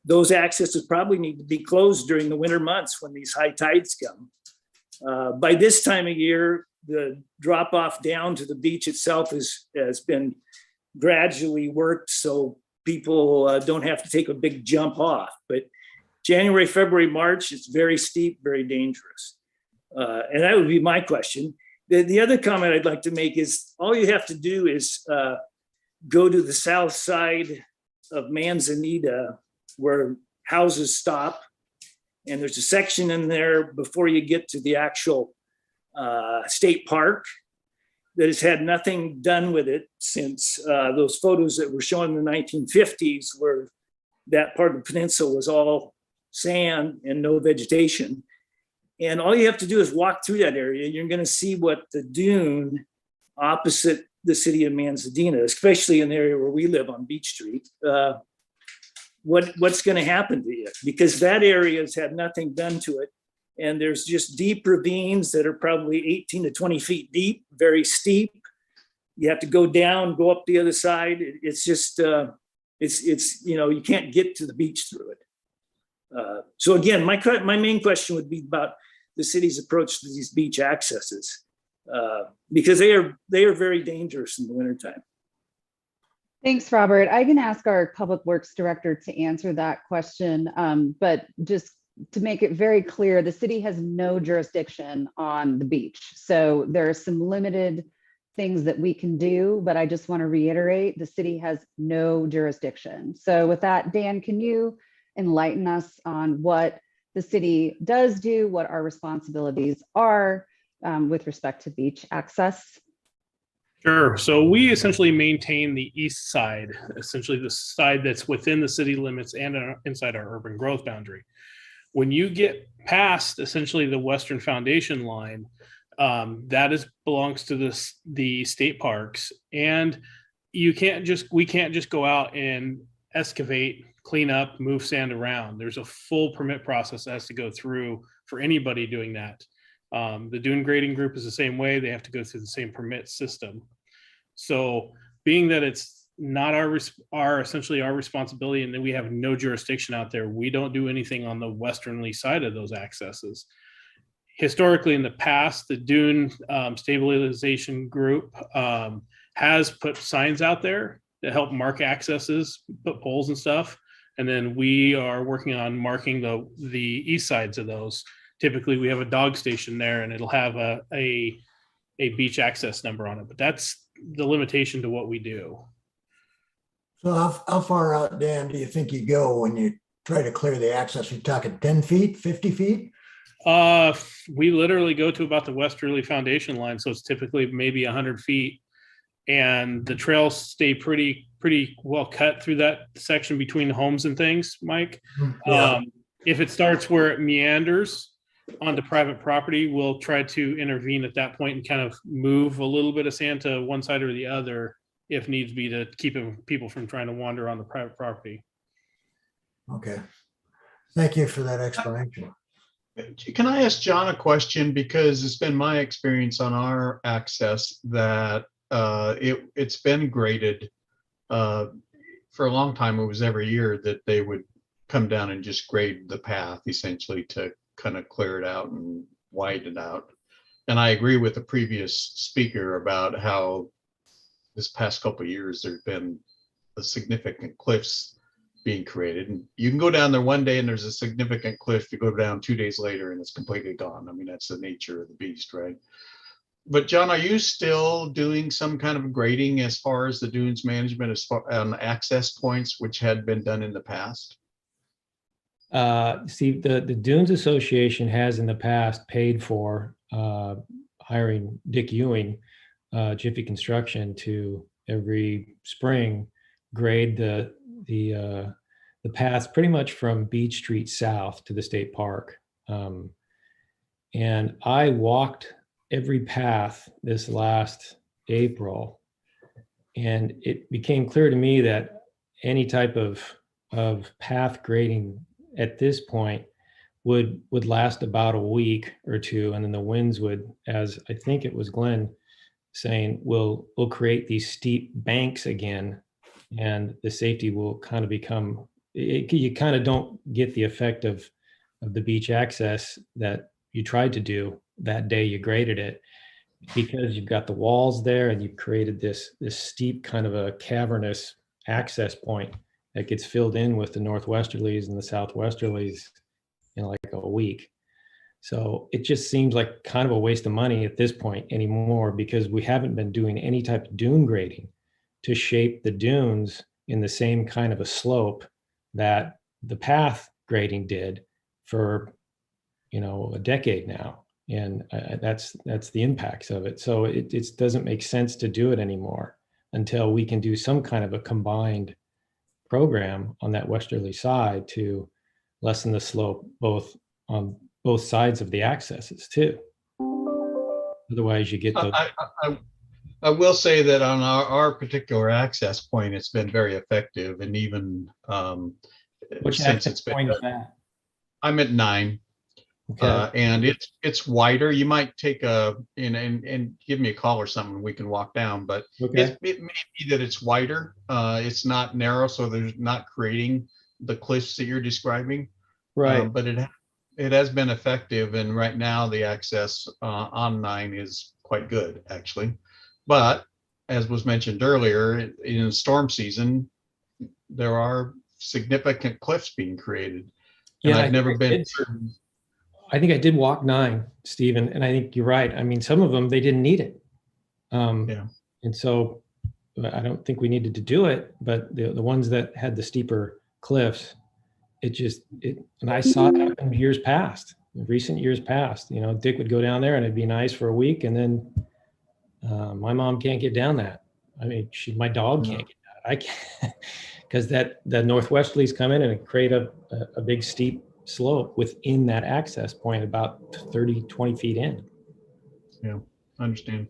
Those accesses probably need to be closed during the winter months when these high tides come. By this time of year, the drop off down to the beach itself has been gradually worked so people don't have to take a big jump off. But January, February, March, it's very steep, very dangerous. And that would be my question. The other comment I'd like to make is all you have to do is go to the south side of Manzanita where houses stop. And there's a section in there before you get to the actual state park that has had nothing done with it since those photos that were shown in the 1950s, where that part of the peninsula was all sand and no vegetation. And all you have to do is walk through that area. You're going to see what the dune opposite the city of Manzanita, especially in the area where we live on Beach Street, what's going to happen to you, because that area has had nothing done to it. And there's just deep ravines that are probably 18 to 20 feet deep, very steep. You have to go down, go up the other side. It's just, you can't get to the beach through it. So again, my main question would be about the city's approach to these beach accesses, because they are very dangerous in the wintertime. Thanks, Robert. I can ask our Public Works Director to answer that question, but just to make it very clear, the city has no jurisdiction on the beach. So there are some limited things that we can do, but I just want to reiterate, the city has no jurisdiction. So with that, Dan, can you enlighten us on what the city does do, what our responsibilities are with respect to beach access? Sure. So we essentially maintain the east side, essentially the side that's within the city limits and inside our urban growth boundary. When you get past essentially the western foundation line, that belongs to the state parks, and we can't just go out and excavate, clean up, move sand around. There's a full permit process that has to go through for anybody doing that. The dune grading group is the same way. They have to go through the same permit system. So being that it's not essentially our responsibility and that we have no jurisdiction out there, we don't do anything on the westernly side of those accesses. Historically, in the past, the dune stabilization group has put signs out there to help mark accesses, put poles and stuff. And then we are working on marking the east sides of those. Typically, we have a dog station there, and it'll have a beach access number on it. But that's the limitation to what we do. So how far out, Dan, do you think you go when you try to clear the access? You're talking 10 feet, 50 feet? We literally go to about the westerly foundation line. So it's typically maybe 100 feet. And the trails stay pretty well cut through that section between homes and things, Mike. Yeah. If it starts where it meanders onto private property, we'll try to intervene at that point and kind of move a little bit of sand to one side or the other if needs be, to keep people from trying to wander on the private property. Okay. Thank you for that explanation. Can I ask John a question? Because it's been my experience on our access that it's been graded for a long time. It was every year that they would come down and just grade the path essentially to kind of clear it out and widen it out. And I agree with the previous speaker about how this past couple of years there's been a significant cliffs being created. And you can go down there one day and there's a significant cliff. You go down 2 days later and it's completely gone. I mean, that's the nature of the beast, right? But John, are you still doing some kind of grading as far as the dunes management, as far on access points, which had been done in the past? See, the Dunes Association has in the past paid for hiring Dick Ewing, Jiffy Construction, to every spring grade the paths pretty much from Beach Street south to the state park. And I walked every path this last April, and it became clear to me that any type of path grading at this point would last about a week or two, and then the winds would, as I think it was Glenn saying, will create these steep banks again, and the safety will kind of become, you kind of don't get the effect of the beach access that you tried to do that day you graded it, because you've got the walls there and you've created this steep kind of a cavernous access point that gets filled in with the northwesterlies and the southwesterlies in like a week. So it just seems like kind of a waste of money at this point anymore, because we haven't been doing any type of dune grading to shape the dunes in the same kind of a slope that the path grading did for, a decade now. And that's the impacts of it. So it doesn't make sense to do it anymore until we can do some kind of a combined program on that westerly side to lessen the slope on both sides of the accesses too. Otherwise you get those. I will say that on our particular access point, it's been very effective, and even Which since access it's been, point is that? I'm at 9. Okay. And it's wider. You might take and give me a call or something. We can walk down, but Okay. it may be that it's wider. It's not narrow, so there's not creating the cliffs that you're describing. Right. But it has been effective, and right now the access on 9 is quite good, actually. But as was mentioned earlier, in storm season, there are significant cliffs being created. And Yeah, I've never been. I think I did walk 9, Stephen, and I think you're right. I mean, some of them, they didn't need it. Yeah. And so I don't think we needed to do it, but the ones that had the steeper cliffs, and I saw it happen years past, recent years past. Dick would go down there and it'd be nice for a week, and then my mom can't get down that. I mean, my dog can't get down. I can't, because the northwesterlies come in and create a big steep slope within that access point, about 20 feet in. Yeah, I understand.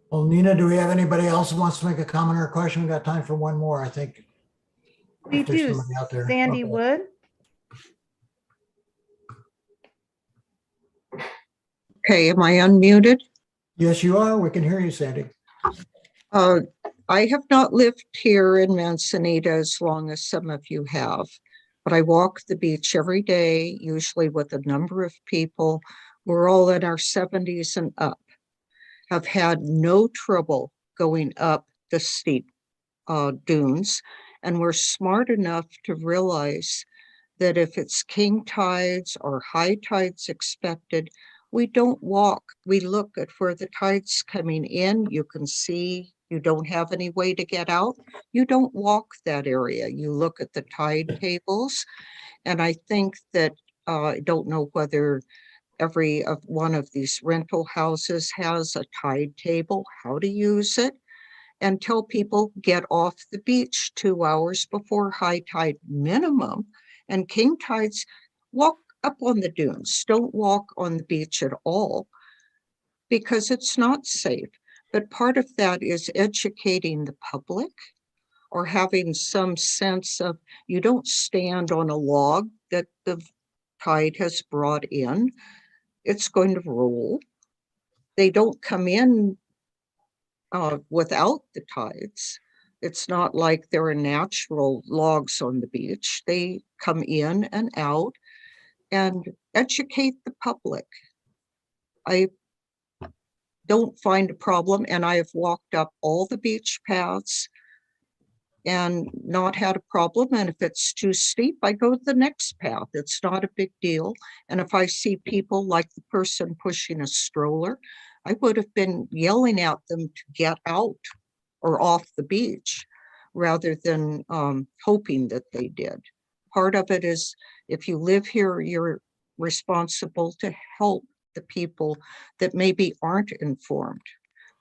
Well, Nina, do we have anybody else who wants to make a comment or a question? We got time for one more, I think. We If there's do. somebody out there. Sandy Okay. Wood. Okay, am I unmuted? Yes, you are. We can hear you, Sandy. I have not lived here in Manzanita as long as some of you have, but I walk the beach every day, usually with a number of people. We're all in our 70s and up. Have had no trouble going up the steep dunes, and we're smart enough to realize that if it's king tides or high tides expected, we don't walk. We look at where the tide's coming in. You can see you don't have any way to get out. You don't walk that area. You look at the tide tables. And I think that, I don't know whether every one of these rental houses has a tide table, how to use it, and tell people get off the beach 2 hours before high tide minimum, and king tides, walk up on the dunes. Don't walk on the beach at all, because it's not safe. But part of that is educating the public, or having some sense of, you don't stand on a log that the tide has brought in. It's going to roll. They don't come in without the tides. It's not like there are natural logs on the beach. They come in and out, and educate the public. I don't find a problem, and I have walked up all the beach paths and not had a problem. And if it's too steep, I go to the next path. It's not a big deal. And if I see people like the person pushing a stroller, I would have been yelling at them to get out or off the beach, rather than hoping that they did. part of it is if you live here, you're responsible to help the people that maybe aren't informed.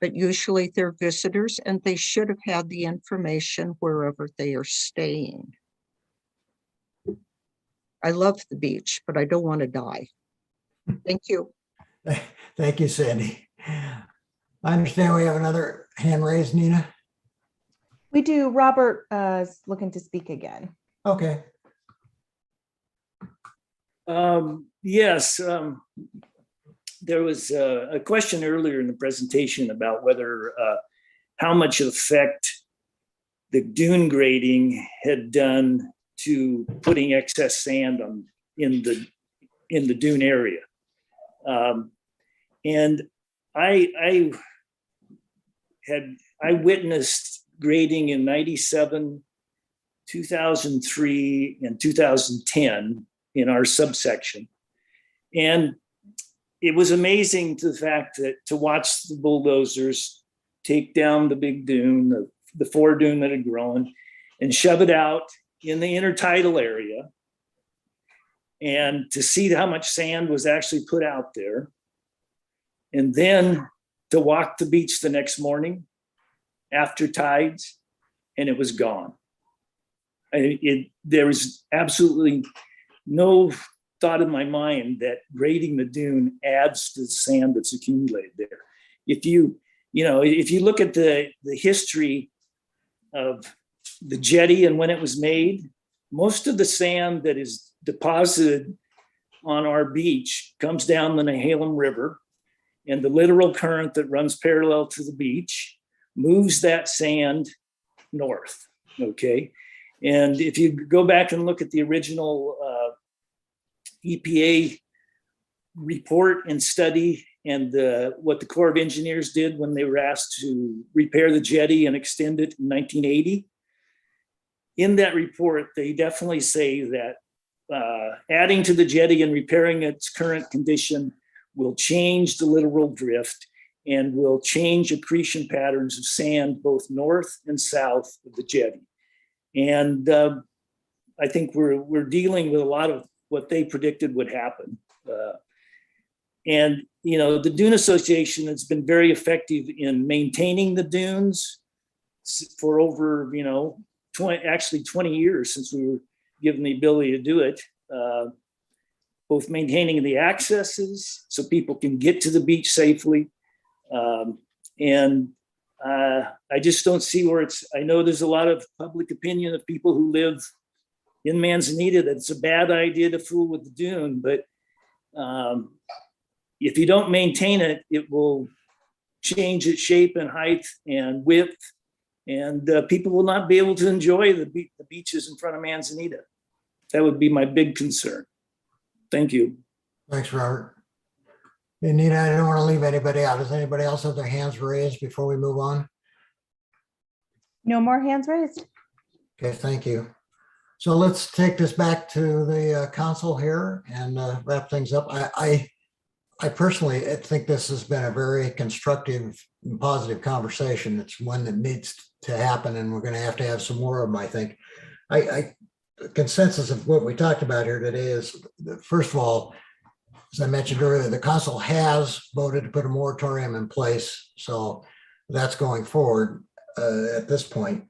But usually they're visitors and they should have had the information wherever they are staying. I love the beach, but I don't want to die. Thank you. Thank you, Sandy. I understand we have another hand raised, Nina. We do. Robert is looking to speak again. Okay. Yes, there was a question earlier in the presentation about whether how much effect the dune grading had done to putting excess sand on in the dune area. And I witnessed grading in 97, 2003, and 2010 in our subsection. And it was amazing to the fact that to watch the bulldozers take down the big dune, the fore dune that had grown, and shove it out in the intertidal area, and to see how much sand was actually put out there. And then to walk the beach the next morning after tides, and it was gone. There was absolutely no thought in my mind that grading the dune adds to the sand that's accumulated there. If you look at the history of the jetty and when it was made, most of the sand that is deposited on our beach comes down the Nehalem River, and the littoral current that runs parallel to the beach moves that sand north, okay? And if you go back and look at the original EPA report and study and what the Corps of Engineers did when they were asked to repair the jetty and extend it in 1980, in that report, they definitely say that adding to the jetty and repairing its current condition will change the littoral drift and will change accretion patterns of sand both north and south of the jetty. And I think we're dealing with a lot of what they predicted would happen. And the Dune Association has been very effective in maintaining the dunes for over 20 years since we were given the ability to do it. Both maintaining the accesses so people can get to the beach safely. And I just don't see where I know there's a lot of public opinion of people who live in Manzanita that it's a bad idea to fool with the dune, but if you don't maintain it, it will change its shape and height and width, and people will not be able to enjoy the beaches in front of Manzanita. That would be my big concern. Thank you. Thanks, Robert. And Nina, I don't want to leave anybody out. Does anybody else have their hands raised before we move on? No more hands raised. Okay, thank you. So let's take this back to the council here and wrap things up. I personally think this has been a very constructive and positive conversation. It's one that needs to happen, and we're going to have some more of them, I think. The consensus of what we talked about here today is, first of all, as I mentioned earlier, the council has voted to put a moratorium in place. So that's going forward at this point.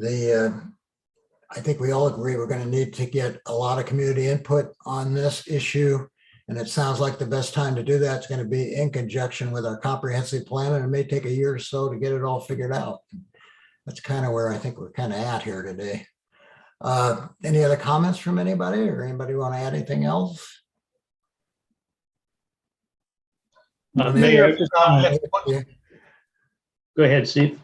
I think we all agree we're going to need to get a lot of community input on this issue. And it sounds like the best time to do that is going to be in conjunction with our comprehensive plan. And it may take a year or so to get it all figured out. That's kind of where I think we're kind of at here today. Any other comments from anybody, or anybody want to add anything else? Mayor, go ahead, Steve.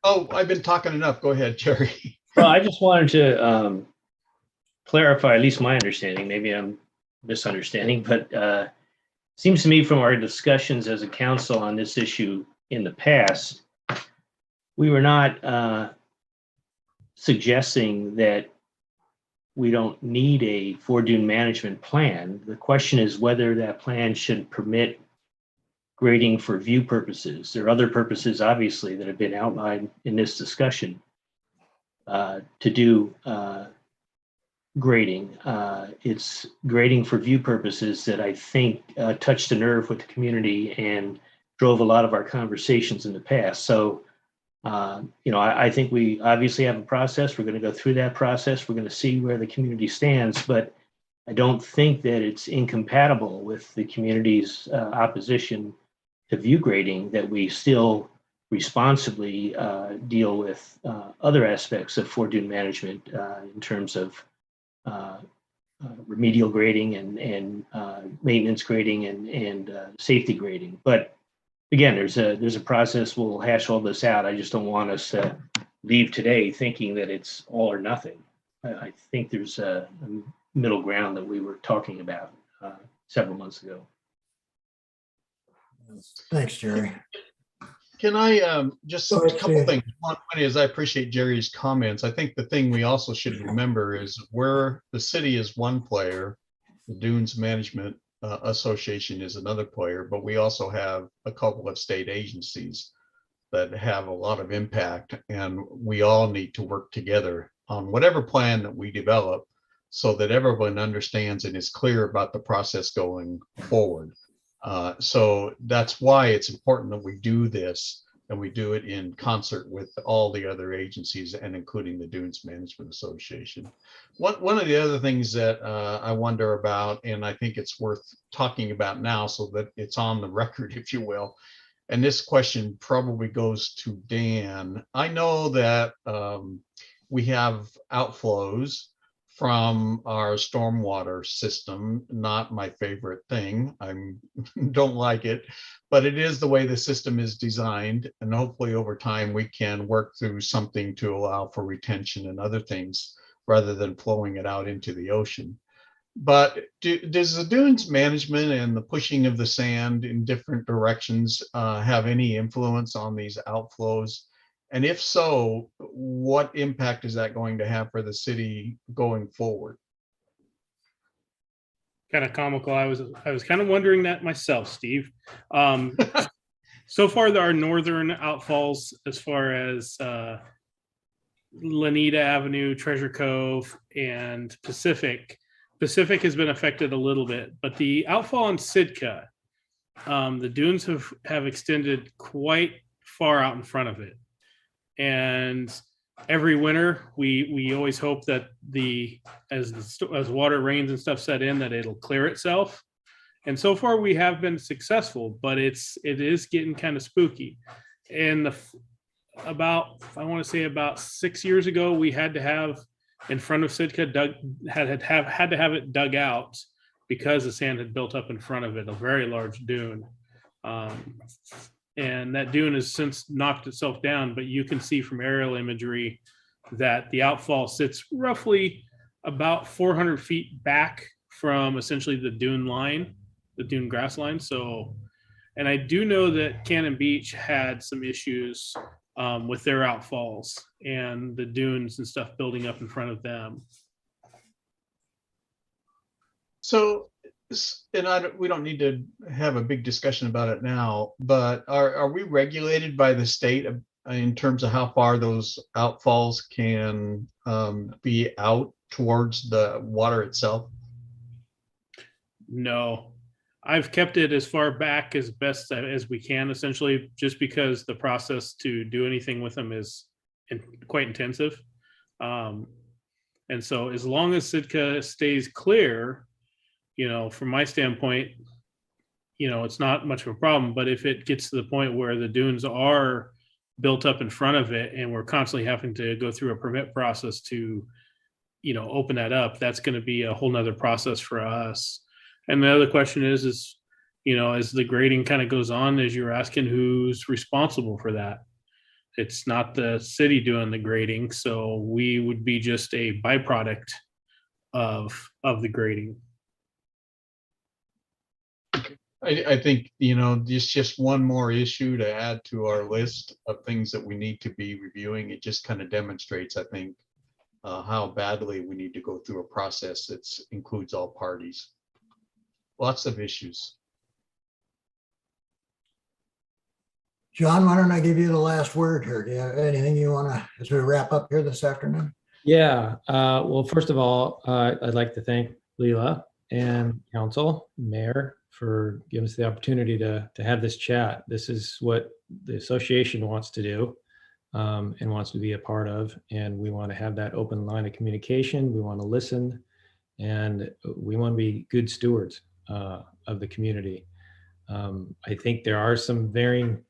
Oh, I've been talking enough. Go ahead, Jerry. Well, I just wanted to clarify at least my understanding. Maybe I'm misunderstanding, but seems to me from our discussions as a council on this issue in the past, we were not suggesting that we don't need a dune management plan. The question is whether that plan should permit grading for view purposes. There are other purposes, obviously, that have been outlined in this discussion to do grading. It's grading for view purposes that I think touched a nerve with the community and drove a lot of our conversations in the past. So, I think we obviously have a process. We're going to go through that process. We're going to see where the community stands, but I don't think that it's incompatible with the community's opposition to view grading that we still responsibly deal with other aspects of dune management in terms of remedial grading and maintenance grading and safety grading. But again, there's a process. We'll hash all this out. I just don't want us to leave today thinking that it's all or nothing. I think there's a middle ground that we were talking about several months ago. Thanks, Jerry. Can I just Go a ahead, couple Steve. things? One is I appreciate Jerry's comments. I think the thing we also should remember is where the city is one player, the Dunes Management Association is another player, but we also have a couple of state agencies that have a lot of impact, and we all need to work together on whatever plan that we develop so that everyone understands and is clear about the process going forward. So that's why it's important that we do this, and we do it in concert with all the other agencies and including the Dunes Management Association. One of the other things that I wonder about, and I think it's worth talking about now so that it's on the record, if you will, and this question probably goes to Dan. I know that we have outflows from our stormwater system. Not my favorite thing. I don't like it, but it is the way the system is designed. And hopefully over time we can work through something to allow for retention and other things rather than flowing it out into the ocean. But does the dunes management and the pushing of the sand in different directions have any influence on these outflows? And if so, what impact is that going to have for the city going forward? Kind of comical. I was kind of wondering that myself, Steve. So far, there are northern outfalls as far as Lanita Avenue, Treasure Cove, and Pacific. Pacific has been affected a little bit, but the outfall on Sitka, the dunes have extended quite far out in front of it. And every winter, we always hope that as water rains and stuff set in, that it'll clear itself. And so far, we have been successful, but it is getting kind of spooky. And I want to say about 6 years ago, we had to have in front of Sitka had to have it dug out because the sand had built up in front of it, a very large dune. And that dune has since knocked itself down, but you can see from aerial imagery that the outfall sits roughly about 400 feet back from essentially the dune line, the dune grass line. So, and I do know that Cannon Beach had some issues with their outfalls and the dunes and stuff building up in front of them. So, and we don't need to have a big discussion about it now, but are we regulated by the state in terms of how far those outfalls can be out towards the water itself? No, I've kept it as far back as best as we can, essentially, just because the process to do anything with them is quite intensive. And so as long as Sitka stays clear, from my standpoint, it's not much of a problem. But if it gets to the point where the dunes are built up in front of it and we're constantly having to go through a permit process to, open that up, that's going to be a whole nother process for us. And the other question is, as the grading kind of goes on, as you're asking, who's responsible for that? It's not the city doing the grading, so we would be just a byproduct of the grading. I think, there's just one more issue to add to our list of things that we need to be reviewing. It just kind of demonstrates, I think, how badly we need to go through a process that includes all parties. Lots of issues. John, why don't I give you the last word here? Do you have anything you want to, as we wrap up here this afternoon? Yeah, well, first of all, I'd like to thank Leela and council, mayor, for giving us the opportunity to have this chat. This is what the association wants to do and wants to be a part of. And we want to have that open line of communication. We want to listen, and we want to be good stewards of the community. I think there are some varying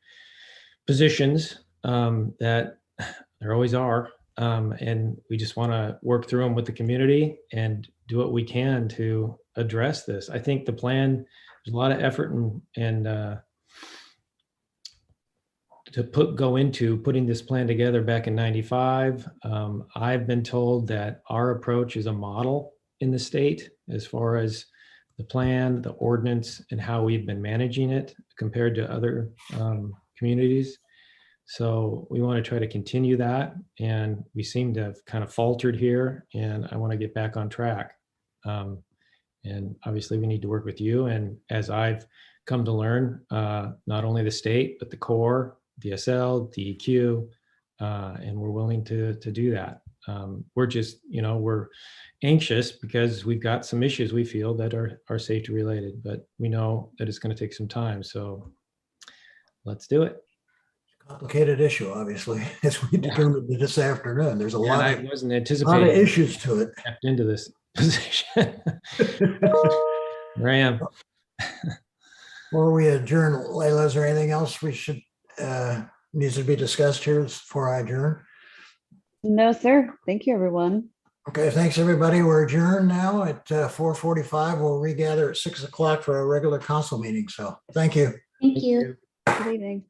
positions that there always are. And we just want to work through them with the community and do what we can to address this. I think the plan, there's a lot of effort and go into putting this plan together back in 95. I've been told that our approach is a model in the state as far as the plan, the ordinance, and how we've been managing it compared to other communities. So we want to try to continue that, and we seem to have kind of faltered here, and I want to get back on track. And obviously we need to work with you, and as I've come to learn, not only the state, but the Corps, DSL, DEQ, and we're willing to do that. We're just, we're anxious because we've got some issues we feel that are safety related, but we know that it's going to take some time. So let's do it. Complicated issue, obviously, as we determined this afternoon. There's a lot I of, wasn't lot of anticipating issues to it. stepped into this position. Here I am. Before we adjourn, Layla, is there anything else we should needs to be discussed here before I adjourn? No, sir. Thank you, everyone. Okay, thanks, everybody. We're adjourned now at 4:45. We'll regather at 6 o'clock for our regular council meeting. So thank you. Thank you. Good evening.